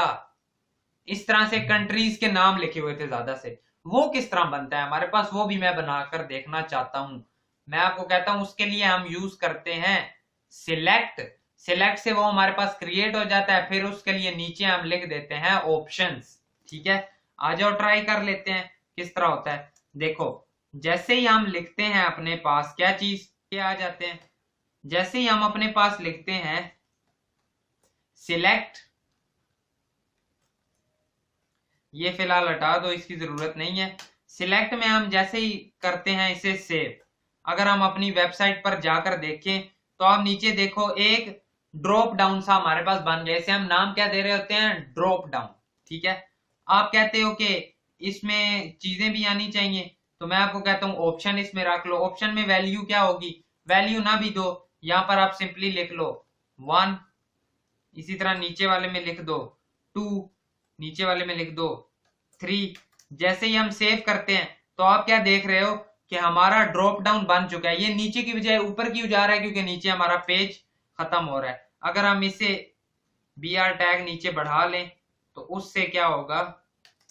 इस तरह से कंट्रीज के नाम लिखे हुए थे ज्यादा से। वो किस तरह बनता है हमारे पास, वो भी मैं बनाकर देखना चाहता हूं। मैं आपको कहता हूं उसके लिए हम यूज करते हैं सिलेक्ट। सिलेक्ट से वो हमारे पास क्रिएट हो जाता है, फिर उसके लिए नीचे हम लिख देते हैं ऑप्शंस। ठीक है, आ जाओ ट्राई कर लेते हैं किस तरह होता है। देखो जैसे ही हम लिखते हैं अपने पास क्या चीज के आ जाते हैं, जैसे ही हम अपने पास लिखते हैं सिलेक्ट, ये फिलहाल हटा दो, इसकी जरूरत नहीं है। सिलेक्ट में हम जैसे ही करते हैं इसे सेव, अगर हम अपनी वेबसाइट पर जाकर देखें तो आप नीचे देखो एक ड्रॉप डाउन सा हमारे पास बन गया। इसे हम नाम क्या दे रहे होते हैं, ड्रॉप डाउन। ठीक है, आप कहते हो कि इसमें चीजें भी आनी चाहिए, तो मैं आपको कहता हूं ऑप्शन इसमें रख लो। ऑप्शन में वैल्यू क्या होगी, वैल्यू ना भी दो, यहां पर आप सिंपली लिख लो 1, इसी तरह नीचे वाले में लिख दो 2, नीचे वाले में लिख दो 3। जैसे ही हम सेव करते हैं तो आप क्या देख रहे हो कि हमारा ड्रॉप डाउन बन चुका है। ये नीचे की बजाय ऊपर क्यों जा रहा है, क्योंकि नीचे हमारा पेज खत्म हो रहा है। अगर हम इसे BR टैग नीचे बढ़ा लें तो उससे क्या होगा,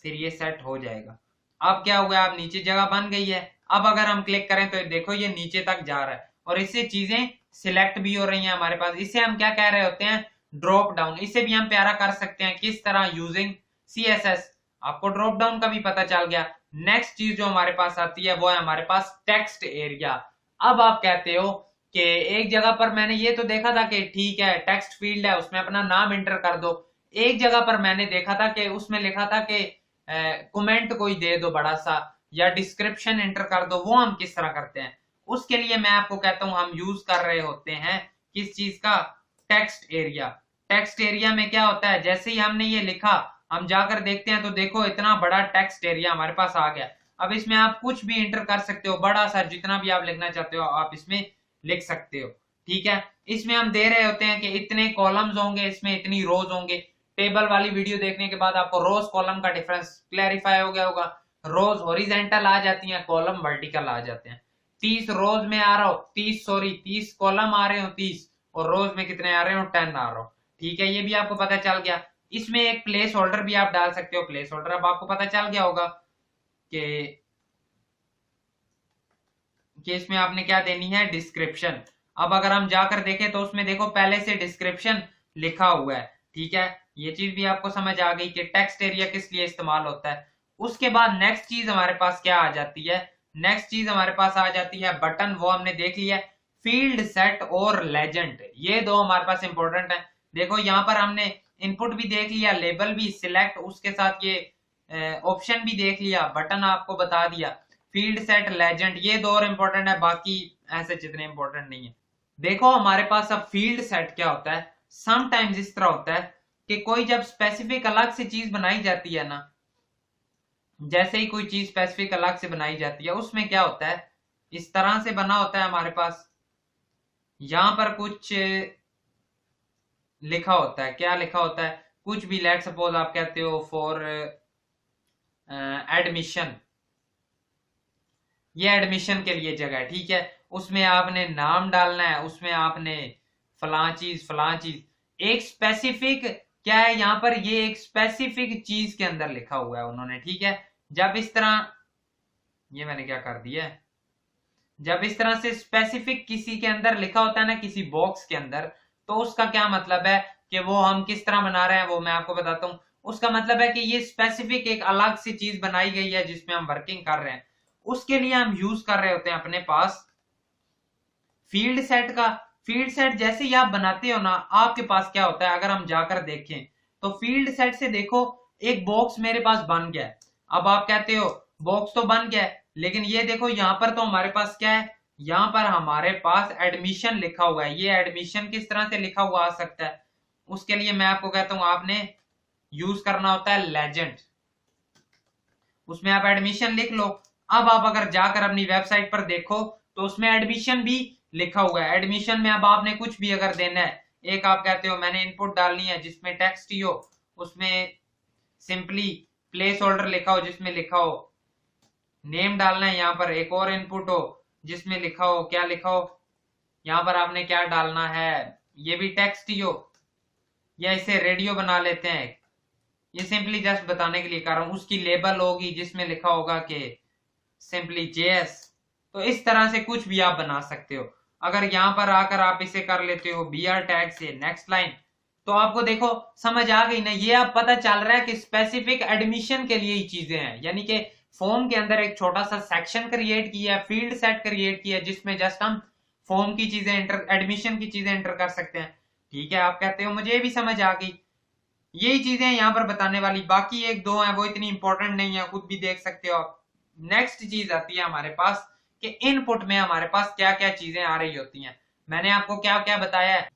फिर ये सेट हो जाएगा। अब क्या हुआ, अब नीचे जगह बन गई है। अब अगर हम क्लिक करें तो देखो ये नीचे तक जा रहा है और इससे चीजें सिलेक्ट भी हो रही हैं हमारे पास। इसे हम क्या कह रहे होते हैं, ड्रॉप डाउन। इसे भी हम प्यारा कर सकते हैं किस तरह, यूजिंग CSS। आपको ड्रॉप डाउन का भी पता चल गया। नेक्स्ट चीज जो हमारे पास आती है वो है हमारे पास टेक्स्ट एरिया। अब आप कहते हो कि एक जगह पर मैंने ये तो देखा था कि ठीक है टेक्स्ट फील्ड है उसमें अपना नाम एंटर कर दो। एक जगह पर मैंने देखा था कि उसमें लिखा था कि कमेंट कोई दे दो बड़ा सा, या डिस्क्रिप्शन एंटर कर दो। वो हम किस तरह करते हैं, उसके लिए मैं आपको कहता हूं हम यूज कर रहे होते हैं किस चीज का, टेक्स्ट एरिया। टेक्स्ट एरिया में क्या होता है, जैसे ही हमने ये लिखा हम जाकर देखते हैं तो देखो इतना बड़ा टेक्स्ट एरिया हमारे पास आ गया। अब इसमें आप कुछ भी एंटर कर सकते हो, बड़ा सा जितना भी आप लिखना चाहते हो आप इसमें लिख सकते हो। ठीक है, इसमें हम दे रहे होते हैं कि इतने कॉलम्स होंगे, इसमें इतनी रोज होंगे। टेबल वाली वीडियो देखने के बाद आपको रोज कॉलम का डिफरेंस क्लैरिफाई हो गया होगा। रोज हॉरिजेंटल आ जाती हैं, कॉलम वर्टिकल आ जाते हैं। 30 रोज में आ रहा हो 30 कॉलम आ रहे हो 30, और रोज में कितने आ रहे हो 10 आ रहा हो। ठीक है, ये भी आपको पता चल गया। इसमें एक प्लेस होल्डर भी आप डाल सकते हो। प्लेस होल्डर अब आपको पता चल गया होगा कि इसमें आपने क्या देनी है, डिस्क्रिप्शन। अब अगर हम जाकर देखें तो उसमें देखो पहले से डिस्क्रिप्शन लिखा हुआ है। ठीक है, ये चीज भी आपको समझ आ गई कि टेक्स्ट एरिया किस लिए इस्तेमाल होता है। उसके बाद नेक्स्ट चीज हमारे पास क्या आ जाती है, नेक्स्ट चीज हमारे पास आ जाती है बटन, वो हमने देख लिया। फील्ड सेट और लेजेंड, ये दो हमारे पास इंपॉर्टेंट है। देखो यहाँ पर हमने इनपुट भी देख लिया, लेबल भी, सिलेक्ट, उसके साथ ये ऑप्शन भी देख लिया, बटन आपको बता दिया। फील्ड सेट, लेजेंड, ये दो और इंपॉर्टेंट है, बाकी ऐसे जितने इंपॉर्टेंट नहीं है। देखो हमारे पास अब फील्ड सेट क्या होता है, समटाइम्स इस तरह होता है कि कोई जब स्पेसिफिक अलग से चीज बनाई जाती है ना, जैसे ही कोई चीज स्पेसिफिक अलग से बनाई जाती है उसमें क्या होता है, इस तरह से बना होता है हमारे पास। यहां पर कुछ लिखा होता है, क्या लिखा होता है, कुछ भी, लेट सपोज आप कहते हो फॉर एडमिशन, ये एडमिशन के लिए जगह है। ठीक है, उसमें आपने नाम डालना है, उसमें आपने फलां चीज एक स्पेसिफिक क्या है यहाँ पर, ये एक स्पेसिफिक चीज के अंदर लिखा हुआ है उन्होंने, ठीक है। जब इस तरह, ये मैंने क्या कर दिया है, जब इस तरह से स्पेसिफिक किसी के अंदर लिखा होता है ना, किसी बॉक्स के अंदर, तो उसका क्या मतलब है कि वो हम किस तरह बना रहे हैं वो मैं आपको बताता हूँ। उसका मतलब है कि ये स्पेसिफिक एक अलग सी चीज बनाई गई है जिसमें हम वर्किंग कर रहे हैं, उसके लिए हम यूज कर रहे होते हैं अपने पास फील्ड सेट का। फील्ड सेट जैसे ही आप बनाते हो ना, आपके पास क्या होता है, अगर हम जाकर देखें तो फील्ड सेट से देखो एक बॉक्स मेरे पास बन गया है। अब आप कहते हो बॉक्स तो बन गया है, लेकिन ये देखो यहां पर तो हमारे पास क्या है, यहां पर हमारे पास एडमिशन लिखा हुआ है। ये एडमिशन किस तरह से लिखा हुआ आ सकता है, उसके लिए मैं आपको कहता हूं आपने यूज करना होता है लेजेंड। उसमें आप एडमिशन लिख लो। अब आप अगर जाकर अपनी वेबसाइट पर देखो तो उसमें एडमिशन भी लिखा हुआ है। एडमिशन में अब आपने कुछ भी अगर देना है, एक आप कहते हो मैंने इनपुट डालनी है जिसमें टेक्स्ट ही हो, उसमें सिंपली प्लेस होल्डर लिखा हो जिसमें लिखा हो नेम डालना है। यहाँ पर एक और इनपुट हो जिसमें लिखा हो, क्या लिखा हो, यहाँ पर आपने क्या डालना है, ये भी टेक्स्ट ही हो, या इसे रेडियो बना लेते हैं। ये सिंपली जस्ट बताने के लिए कर रहा हूं। उसकी लेबल होगी जिसमें लिखा होगा कि सिंपली जेएस। तो इस तरह से कुछ भी आप बना सकते हो। अगर यहां पर आकर आप इसे कर लेते हो बीआर टैग से नेक्स्ट लाइन, तो आपको देखो समझ आ गई ना, ये अब पता चल रहा है कि स्पेसिफिक एडमिशन के लिए ही चीजें हैं। यानी कि फॉर्म के अंदर एक छोटा सा सेक्शन क्रिएट किया है, फील्ड सेट क्रिएट किया है जिसमें जस्ट हम फॉर्म की चीजें एंटर, एडमिशन की चीजें एंटर कर सकते हैं। ठीक है, आप कहते हो मुझे भी समझ आ गई। यही चीजें यहाँ पर बताने वाली, बाकी एक दो हैं वो इतनी इंपॉर्टेंट नहीं है, खुद भी देख सकते हो आप। नेक्स्ट चीज आती है हमारे पास कि इनपुट में हमारे पास क्या क्या चीजें आ रही होती हैं। मैंने आपको क्या क्या बताया है,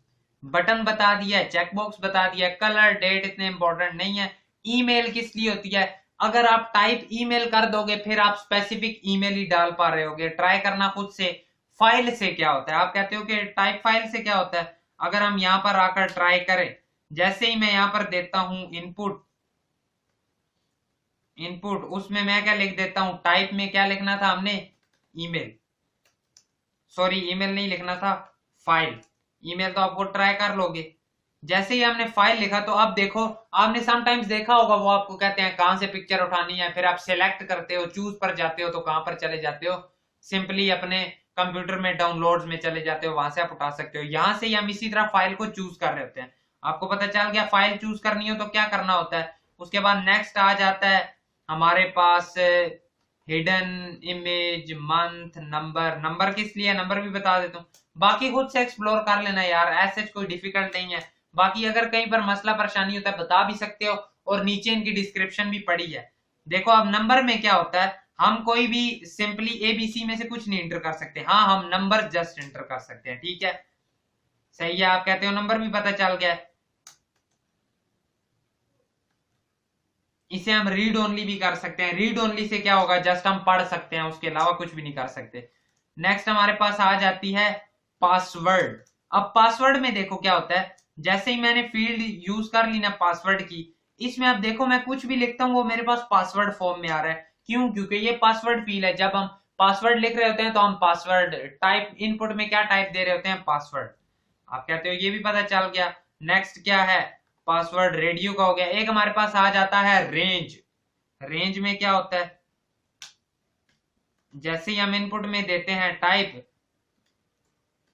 बटन बता दिया है, चेकबॉक्स बता दिया है, कलर डेट इतने इंपॉर्टेंट नहीं है। ईमेल किस लिए होती है, अगर आप टाइप ईमेल कर दोगे फिर आप स्पेसिफिक ईमेल ही डाल पा रहे होगे। ट्राई करना खुद से। फाइल से क्या होता है, आप कहते हो कि टाइप फाइल से क्या होता है, अगर हम यहाँ पर आकर ट्राई करें, जैसे ही मैं यहां पर देता हूं इनपुट, इनपुट उसमें मैं क्या लिख देता हूं, टाइप में क्या लिखना था हमने, ईमेल, सॉरी ईमेल नहीं लिखना था, फाइल। ईमेल तो आपको ट्राई कर लोगे। जैसे ही हमने फाइल लिखा तो अब देखो, आपने समटाइम्स देखा होगा वो आपको कहते हैं कहां से पिक्चर उठानी है, फिर आप सिलेक्ट करते हो, चूज पर जाते हो, तो कहां पर चले जाते हो, सिंपली अपने कंप्यूटर में डाउनलोड्स में चले जाते हो, वहां से आप उठा सकते हो। यहां से ही हम इसी तरह फाइल को चूज कर रहे होते हैं। आपको पता चल गया फाइल चूज करनी हो तो क्या करना होता है। उसके बाद नेक्स्ट आ जाता है हमारे पास hidden image, month, number. Number किस लिए, नंबर भी बता देता हूँ, बाकी खुद से एक्सप्लोर कर लेना यार, ऐसे कोई डिफिकल्ट नहीं है। बाकी अगर कहीं पर मसला परेशानी होता है बता भी सकते हो, और नीचे इनकी डिस्क्रिप्शन भी पड़ी है। देखो अब नंबर में क्या होता है, हम कोई भी सिंपली एबीसी में से कुछ नहीं एंटर कर सकते, हाँ हम नंबर जस्ट एंटर कर सकते हैं। ठीक है, सही है, आप कहते हो नंबर भी पता चल गया है। इसे हम रीड ओनली भी कर सकते हैं। रीड ओनली से क्या होगा, जस्ट हम पढ़ सकते हैं, उसके अलावा कुछ भी नहीं कर सकते। नेक्स्ट हमारे पास आ जाती है पासवर्ड। अब पासवर्ड में देखो क्या होता है, जैसे ही मैंने फील्ड यूज कर ली ना पासवर्ड की, इसमें अब देखो मैं कुछ भी लिखता हूँ वो मेरे पास पासवर्ड फॉर्म में आ रहा है। क्यों, क्योंकि ये पासवर्ड फील्ड है। जब हम पासवर्ड लिख रहे होते हैं तो हम पासवर्ड टाइप, इनपुट में क्या टाइप दे रहे होते हैं, पासवर्ड। आप कहते हो ये भी पता चल गया। नेक्स्ट क्या है, पासवर्ड रेडियो का हो गया। एक हमारे पास आ जाता है रेंज। रेंज में क्या होता है, जैसे ही हम इनपुट में देते हैं टाइप,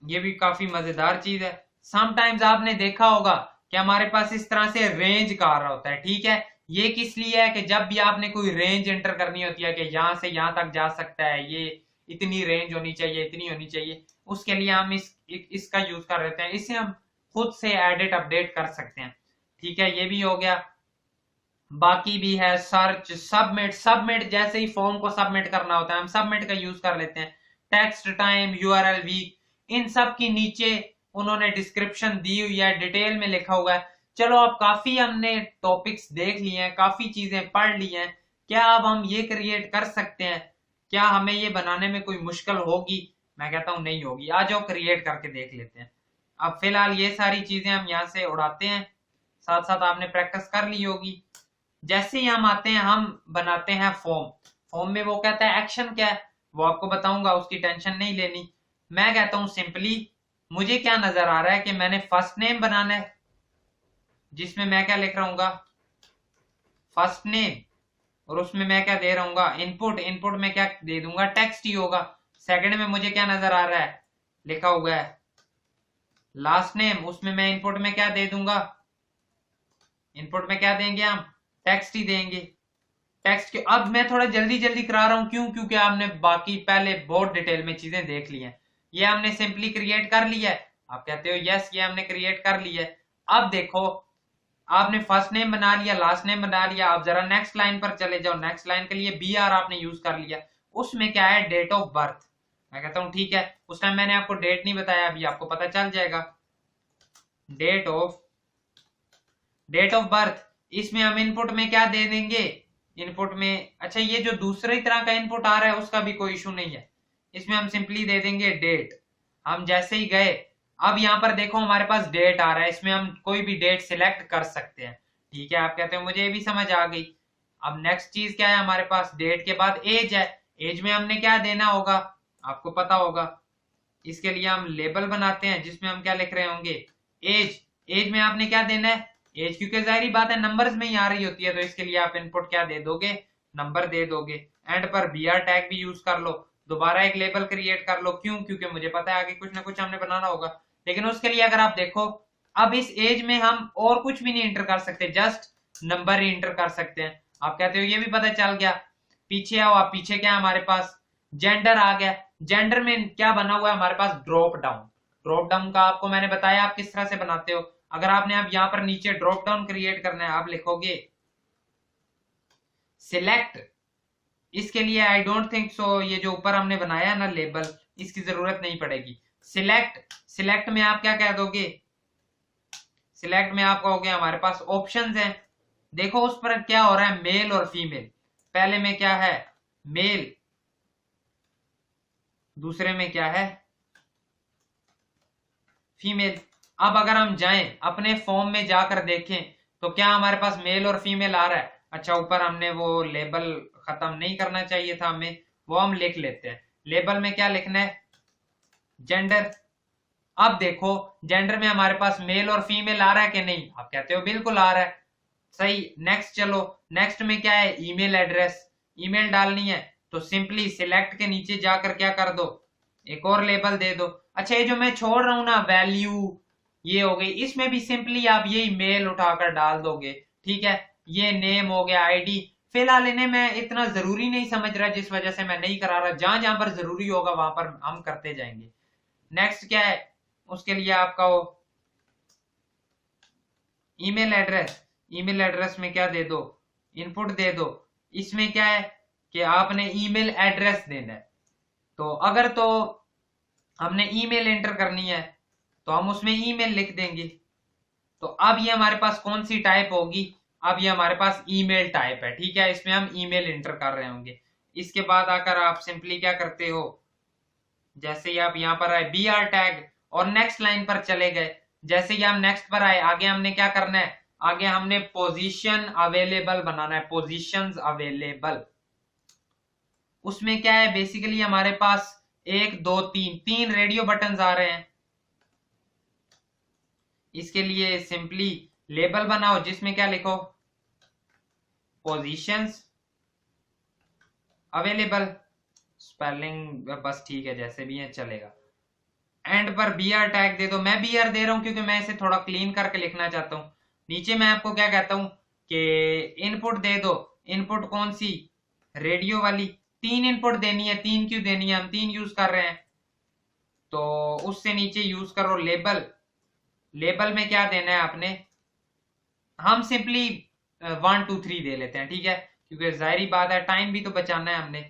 ये भी काफी मजेदार चीज है। समटाइम्स आपने देखा होगा कि हमारे पास इस तरह से रेंज का आ रहा होता है। ठीक है, ये किस लिए है कि जब भी आपने कोई रेंज एंटर करनी होती है कि यहां से यहां तक जा सकता है, ये इतनी रेंज होनी चाहिए, इतनी होनी चाहिए, उसके लिए हम इसका यूज कर रहे हैं। इसे हम खुद से एडिट अपडेट कर सकते हैं। ठीक है, ये भी हो गया। बाकी भी है सर्च, सबमिट। सबमिट जैसे ही फॉर्म को सबमिट करना होता है हम सबमिट का यूज कर लेते हैं। टेक्स्ट टाइम, यूआरएल वीक, इन सब की नीचे उन्होंने डिस्क्रिप्शन दी हुई है, डिटेल में लिखा हुआ है। चलो अब काफी हमने टॉपिक्स देख लिए हैं, काफी चीजें पढ़ ली हैं। क्या अब हम ये क्रिएट कर सकते हैं, क्या हमें ये बनाने में कोई मुश्किल होगी, मैं कहता हूं नहीं होगी। आ जाओ क्रिएट करके देख लेते हैं। अब फिलहाल ये सारी चीजें हम यहाँ से उड़ाते हैं, साथ साथ आपने प्रैक्टिस कर ली होगी। जैसे ही हम आते हैं हम बनाते हैं फॉर्म। फॉर्म में वो कहता है एक्शन क्या है वो आपको बताऊंगा, उसकी टेंशन नहीं लेनी। मैं कहता हूं सिंपली मुझे क्या नजर आ रहा है कि मैंने फर्स्ट नेम बनाना है, जिसमें मैं क्या लिख रहा हूँ, फर्स्ट नेम, और उसमें मैं क्या दे रहा हूँ, इनपुट। इनपुट में क्या दे दूंगा, टेक्स्ट ही होगा। सेकंड में मुझे क्या नजर आ रहा है, लिखा हुआ है लास्ट नेम, उसमें मैं इनपुट में क्या दे दूंगा, इनपुट में क्या देंगे हम, टेक्स्ट ही देंगे। टेक्स्ट के अब मैं थोड़ा जल्दी जल्दी करा रहा हूं, क्यों, क्योंकि आपने बाकी पहले बहुत डिटेल में चीजें देख ली हैं। ये हमने सिंपली क्रिएट कर लिया है, आप कहते हो यस ये हमने क्रिएट कर लिया है। अब देखो आपने फर्स्ट नेम बना लिया, लास्ट नेम बना लिया, आप जरा नेक्स्ट लाइन पर चले जाओ। नेक्स्ट लाइन के लिए बी आर आपने यूज कर लिया, उसमें क्या है, डेट ऑफ बर्थ। मैं कहता हूं ठीक है, उस टाइम मैंने आपको डेट नहीं बताया, अभी आपको पता चल जाएगा। डेट ऑफ बर्थ, इसमें हम इनपुट में क्या दे देंगे, इनपुट में, अच्छा ये जो दूसरी तरह का इनपुट आ रहा है उसका भी कोई इशू नहीं है, इसमें हम सिंपली दे देंगे डेट। हम जैसे ही गए, अब यहाँ पर देखो हमारे पास डेट आ रहा है, इसमें हम कोई भी डेट सिलेक्ट कर सकते हैं। ठीक है, आप कहते हो मुझे ये भी समझ आ गई। अब नेक्स्ट चीज क्या है हमारे पास, डेट के बाद एज है। एज में हमने क्या देना होगा, आपको पता होगा। इसके लिए हम लेबल बनाते हैं जिसमें हम क्या लिख रहे होंगे, एज। एज में आपने क्या देना है, एज, क्योंकि जाहिर बात है नंबर्स में ही आ रही होती है, तो इसके लिए आप इनपुट क्या दे दोगे, नंबर दे दोगे। एंड पर बी आर टैग भी यूज कर लो, दोबारा एक लेबल क्रिएट कर लो, क्यों, क्योंकि मुझे पता है आगे कुछ ना कुछ हमने बनाना होगा। लेकिन उसके लिए अगर आप देखो, अब इस एज में हम और कुछ भी नहीं इंटर कर सकते, जस्ट नंबर ही इंटर कर सकते हैं। आप कहते हो ये भी पता चल गया। पीछे आओ आप, पीछे क्या हमारे पास, जेंडर आ गया। जेंडर में क्या बना हुआ है हमारे पास, ड्रॉप डाउन। ड्रॉप डाउन का आपको मैंने बताया आप किस तरह से बनाते हो। अगर आपने अब यहां पर नीचे ड्रॉप डाउन क्रिएट करना है, आप लिखोगे सिलेक्ट। इसके लिए आई डोंट थिंक सो ये जो ऊपर हमने बनाया ना लेबल, इसकी जरूरत नहीं पड़ेगी। सिलेक्ट, सिलेक्ट में आप क्या कह दोगे, सिलेक्ट में आप कहोगे हमारे पास ऑप्शंस हैं। देखो उस पर क्या हो रहा है, मेल और फीमेल। पहले में क्या है, मेल, दूसरे में क्या है, फीमेल। अब अगर हम जाएं अपने फॉर्म में जाकर देखें तो क्या हमारे पास मेल और फीमेल आ रहा है। अच्छा ऊपर हमने वो लेबल खत्म नहीं करना चाहिए था हमें, वो हम लिख लेते हैं। लेबल में क्या लिखना है, जेंडर। अब देखो जेंडर में हमारे पास मेल और फीमेल आ रहा है कि नहीं, आप कहते हो बिल्कुल आ रहा है, सही। नेक्स्ट चलो, नेक्स्ट में क्या है, ईमेल एड्रेस। ईमेल डालनी है तो सिंपली सिलेक्ट के नीचे जाकर क्या कर दो, एक और लेबल दे दो। अच्छा ये जो मैं छोड़ रहा हूं ना, वैल्यू ये हो गई, इसमें भी सिंपली आप यही मेल उठाकर डाल दोगे। ठीक है, ये नेम हो गया, आईडी। फिलहाल इन्हें मैं इतना जरूरी नहीं समझ रहा, जिस वजह से मैं नहीं करा रहा। जहां जहां पर जरूरी होगा वहां पर हम करते जाएंगे। नेक्स्ट क्या है, उसके लिए आपका वो ईमेल एड्रेस। ईमेल एड्रेस में क्या दे दो, इनपुट दे दो। इसमें क्या है कि आपने ईमेल एड्रेस देना है, तो अगर तो हमने ईमेल एंटर करनी है तो हम उसमें ईमेल लिख देंगे। तो अब ये हमारे पास कौन सी टाइप होगी, अब ये हमारे पास ईमेल टाइप है। ठीक है, इसमें हम ईमेल एंटर कर रहे होंगे। इसके बाद आकर आप सिंपली क्या करते हो, जैसे ही आप यहाँ पर आए बी आर टैग, और नेक्स्ट लाइन पर चले गए। जैसे ही हम नेक्स्ट पर आए, आगे हमने क्या करना है, आगे हमने पोजीशन अवेलेबल बनाना है, पोजीशंस अवेलेबल। उसमें क्या है, बेसिकली हमारे पास 1 2 3 तीन रेडियो बटन आ रहे हैं। इसके लिए सिंपली लेबल बनाओ जिसमें क्या लिखो, पोजीशंस अवेलेबल। स्पेलिंग बस ठीक है, जैसे भी है चलेगा। एंड पर बी आर टैग दे दो। मैं बी आर दे रहा हूं क्योंकि मैं इसे थोड़ा क्लीन करके लिखना चाहता हूं। नीचे मैं आपको क्या कहता हूं कि इनपुट दे दो। इनपुट कौन सी, रेडियो वाली। 3 इनपुट देनी है, 3 क्यों देनी है, हम 3 यूज कर रहे हैं, तो उससे नीचे यूज करो लेबल। लेबल में क्या देना है आपने, हम सिंपली 1 2 3 दे लेते हैं। ठीक है, क्योंकि जाहिर बात है टाइम भी तो बचाना है हमने।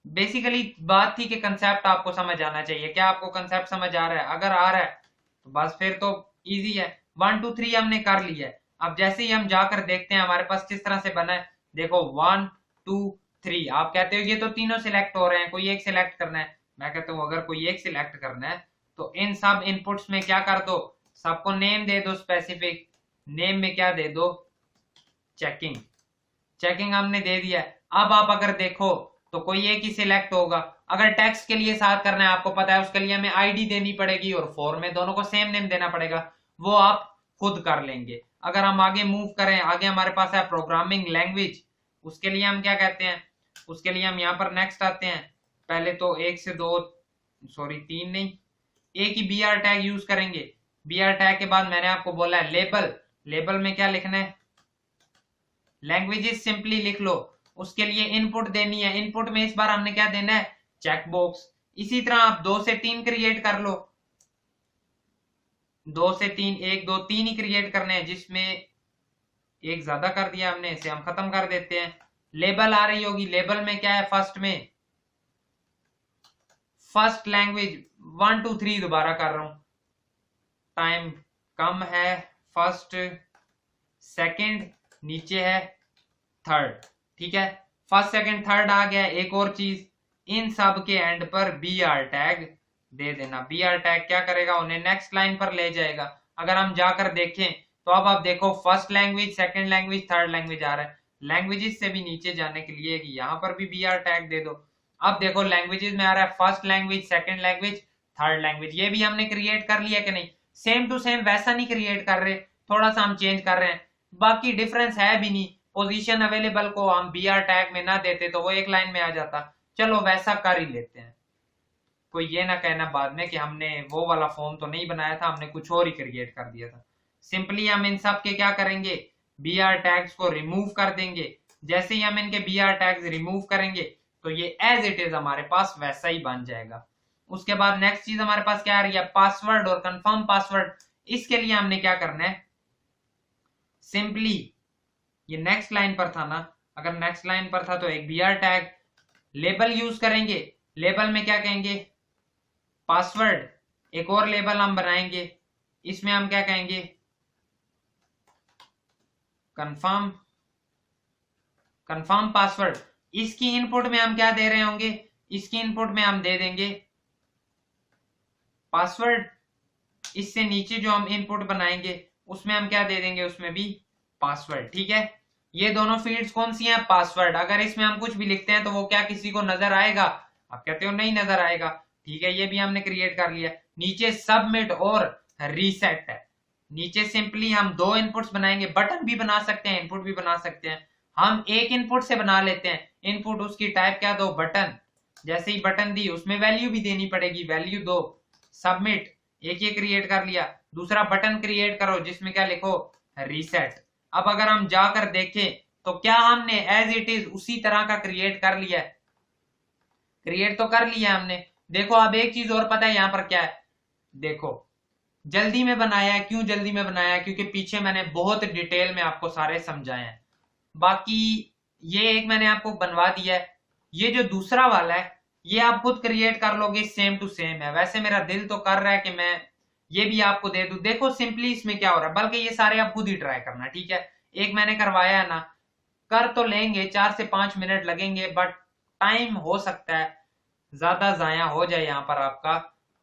बेसिकली बात थी कि कंसेप्ट आपको समझ आना चाहिए। क्या आपको कंसेप्ट समझ आ रहा है, अगर आ रहा है तो बस फिर तो इजी है। 1 2 3 हमने कर लिया है। अब जैसे ही हम जाकर देखते हैं हमारे पास किस तरह से बना है, देखो 1 2 3। आप कहते हो ये तो तीनों सिलेक्ट हो रहे हैं, कोई एक सिलेक्ट करना है। मैं कहता हूं अगर कोई एक सिलेक्ट करना है तो इन सब इनपुट्स में क्या कर दो, सबको नेम दे दो स्पेसिफिक। नेम में क्या दे दो, चेकिंग। चेकिंग हमने दे दिया है। अब आप अगर देखो तो कोई एक ही सिलेक्ट होगा। अगर टेक्स्ट के लिए साथ करना है, आपको पता है उसके लिए हमें आईडी देनी पड़ेगी और फॉर्म में दोनों को सेम नेम देना पड़ेगा। वो आप खुद कर लेंगे। अगर हम आगे मूव करें, आगे हमारे पास है प्रोग्रामिंग लैंग्वेज, उसके लिए हम क्या कहते हैं, उसके लिए हम यहाँ पर नेक्स्ट आते हैं। पहले तो एक से दो, सॉरी तीन नहीं, एक ही br टैग यूज करेंगे। br टैग के बाद मैंने आपको बोला है लेबल, लेबल में क्या लिखना है, लैंग्वेजेस सिंपली लिख लो। उसके लिए इनपुट देनी है, इनपुट में इस बार हमने क्या देना है, चेकबॉक्स। इसी तरह आप 2 से 3 क्रिएट कर लो, 2 से 3, 1 2 3 ही क्रिएट करने हैं, जिसमें एक ज्यादा कर दिया हमने, इसे हम खत्म कर देते हैं। लेबल आ रही होगी, लेबल में क्या है, फर्स्ट में फर्स्ट लैंग्वेज 1 2 3 दोबारा कर रहा हूं, टाइम कम है, फर्स्ट सेकंड नीचे है थर्ड, ठीक है, फर्स्ट सेकंड थर्ड आ गया। एक और चीज, इन सब के एंड पर br टैग दे देना। br टैग क्या करेगा, उन्हें नेक्स्ट लाइन पर ले जाएगा। अगर हम जाकर देखें तो अब आप देखो first language, second language, third language आ रहा है। लैंग्वेजेस से भी नीचे जाने के लिए यहाँ पर भी br टैग दे दो। अब देखो लैंग्वेजेस में आ रहा है first language, second language, third language. ये भी हमने क्रिएट कर लिया कि नहीं, सेम टू सेम वैसा नहीं क्रिएट कर रहे, थोड़ा सा हम चेंज कर रहे हैं, बाकी डिफरेंस है भी नहीं। पोजीशन अवेलेबल को हम br टैग में ना देते तो वो एक लाइन में आ जाता, चलो वैसा कर ही लेते हैं। कोई ये ना कहना बाद में कि हमने वो वाला फॉर्म तो नहीं बनाया था, हमने कुछ और ही क्रिएट कर दिया था। सिंपली हम इन सब के क्या करेंगे, br टैग्स को रिमूव कर देंगे। जैसे ही हम इनके br टैग्स रिमूव करेंगे तो ये एज इट इज हमारे पास वैसा ही बन जाएगा। उसके बाद नेक्स्ट चीज हमारे पास क्या आ रही है, पासवर्ड और कंफर्म पासवर्ड। इसके लिए हमने क्या करना है, सिंपली ये नेक्स्ट लाइन पर था ना, अगर नेक्स्ट लाइन पर था तो एक br टैग, लेबल यूज करेंगे। लेबल में क्या कहेंगे, पासवर्ड। एक और लेबल हम बनाएंगे, इसमें हम क्या कहेंगे, कंफर्म, कंफर्म पासवर्ड। इसकी इनपुट में हम क्या दे रहे होंगे, इसकी इनपुट में हम दे देंगे पासवर्ड। इससे नीचे जो हम इनपुट बनाएंगे उसमें हम क्या दे देंगे, उसमें भी पासवर्ड, ठीक है। ये दोनों फील्ड्स कौन सी हैं, पासवर्ड। अगर इसमें हम कुछ भी लिखते हैं तो वो क्या किसी को नजर आएगा, आप कहते हो नहीं नजर आएगा, ठीक है, ये भी हमने क्रिएट कर लिया। नीचे सबमिट और रीसेट है। नीचे सिंपली हम दो इनपुट्स बनाएंगे, बटन भी बना सकते हैं, इनपुट भी बना सकते हैं। हम एक इनपुट से बना लेते हैं, इनपुट उसकी टाइप क्या दो, बटन। जैसे ही बटन दी उसमें वैल्यू भी देनी पड़ेगी, वैल्यू दो, सबमिट। एक ये क्रिएट कर लिया, दूसरा बटन क्रिएट करो जिसमें क्या लिखो, रीसेट। अब अगर हम जाकर देखें तो क्या हमने एज इट इज उसी तरह का क्रिएट कर लिया है, क्रिएट तो कर लिया हमने। देखो अब एक चीज और पता है यहाँ पर क्या है, देखो जल्दी में बनाया है। क्यों जल्दी में बनाया है, क्योंकि पीछे मैंने बहुत डिटेल में आपको सारे समझाए हैं। बाकी ये एक मैंने आपको बनवा दिया है, ये जो दूसरा वाला है ये आप खुद क्रिएट कर लोगे, सेम टू सेम है। वैसे मेरा दिल तो कर रहा है कि मैं ये भी आपको दे दूं। देखो सिंपली इसमें क्या हो रहा है, बल्कि ये सारे आप खुद ही ट्राई करना, ठीक है। एक मैंने करवाया है ना, कर तो लेंगे, 4 से 5 मिनट लगेंगे, बट टाइम हो सकता है ज्यादा जाया हो जाए यहाँ पर आपका,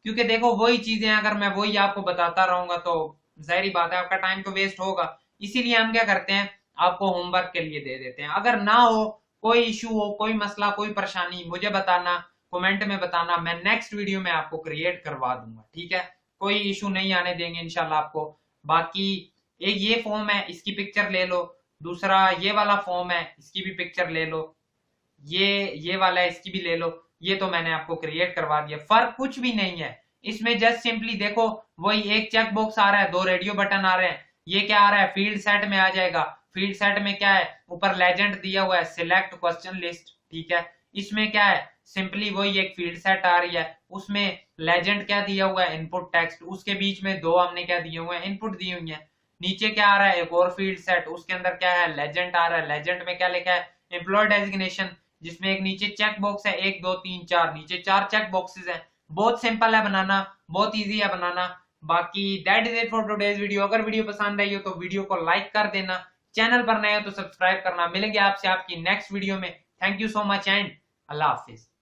क्योंकि देखो वही चीजें अगर मैं वही आपको बताता रहूंगा तो जाहिर बात है आपका टाइम तो वेस्ट होगा। इसीलिए हम क्या करते हैं, आपको होमवर्क के लिए दे देते हैं। अगर ना हो, कोई इशू हो, कोई मसला, कोई परेशानी, मुझे बताना, कमेंट में बताना, मैं नेक्स्ट वीडियो में आपको क्रिएट करवा दूंगा, ठीक है। कोई इशू नहीं आने देंगे इंशाल्लाह आपको। बाकी एक ये फॉर्म है, इसकी पिक्चर ले लो, दूसरा ये वाला फॉर्म है, इसकी भी पिक्चर ले लो, ये वाला है, इसकी भी ले लो। ये तो मैंने आपको क्रिएट करवा दिया, फर्क कुछ भी नहीं है इसमें। जस्ट सिंपली देखो वही एक चेक बॉक्स आ रहा है, 2 रेडियो बटन आ रहे हैं। ये क्या आ रहा है, फील्ड सेट में आ जाएगा। फील्ड सेट में क्या है, ऊपर लेजेंड दिया हुआ है, सिलेक्ट क्वेश्चन लिस्ट, ठीक है। इसमें क्या है, सिंपली वही एक फील्ड सेट आ रही है, उसमें लेजेंड क्या दिया हुआ है, इनपुट टेक्स्ट। उसके बीच में 2 हमने क्या दिए हुए हैं, इनपुट दी हुई है। नीचे क्या आ रहा है, एक और फील्ड सेट, उसके अंदर क्या है, लेजेंड आ रहा है। लेजेंड में क्या लिखा है, एम्प्लॉय डेजिग्नेशन, जिसमें एक नीचे चेक बॉक्स है, 1 2 3 4, नीचे 4 चेक बॉक्सेस हैं। बहुत सिंपल है बनाना, बहुत इजी है बनाना। बाकी that is it for today's video. अगर वीडियो पसंद आई हो तो वीडियो को लाइक कर देना, चैनल पर नए हो तो सब्सक्राइब करना। मिलेंगे आपसे आपकी नेक्स्ट वीडियो में। Thank you so much and Allah Hafiz.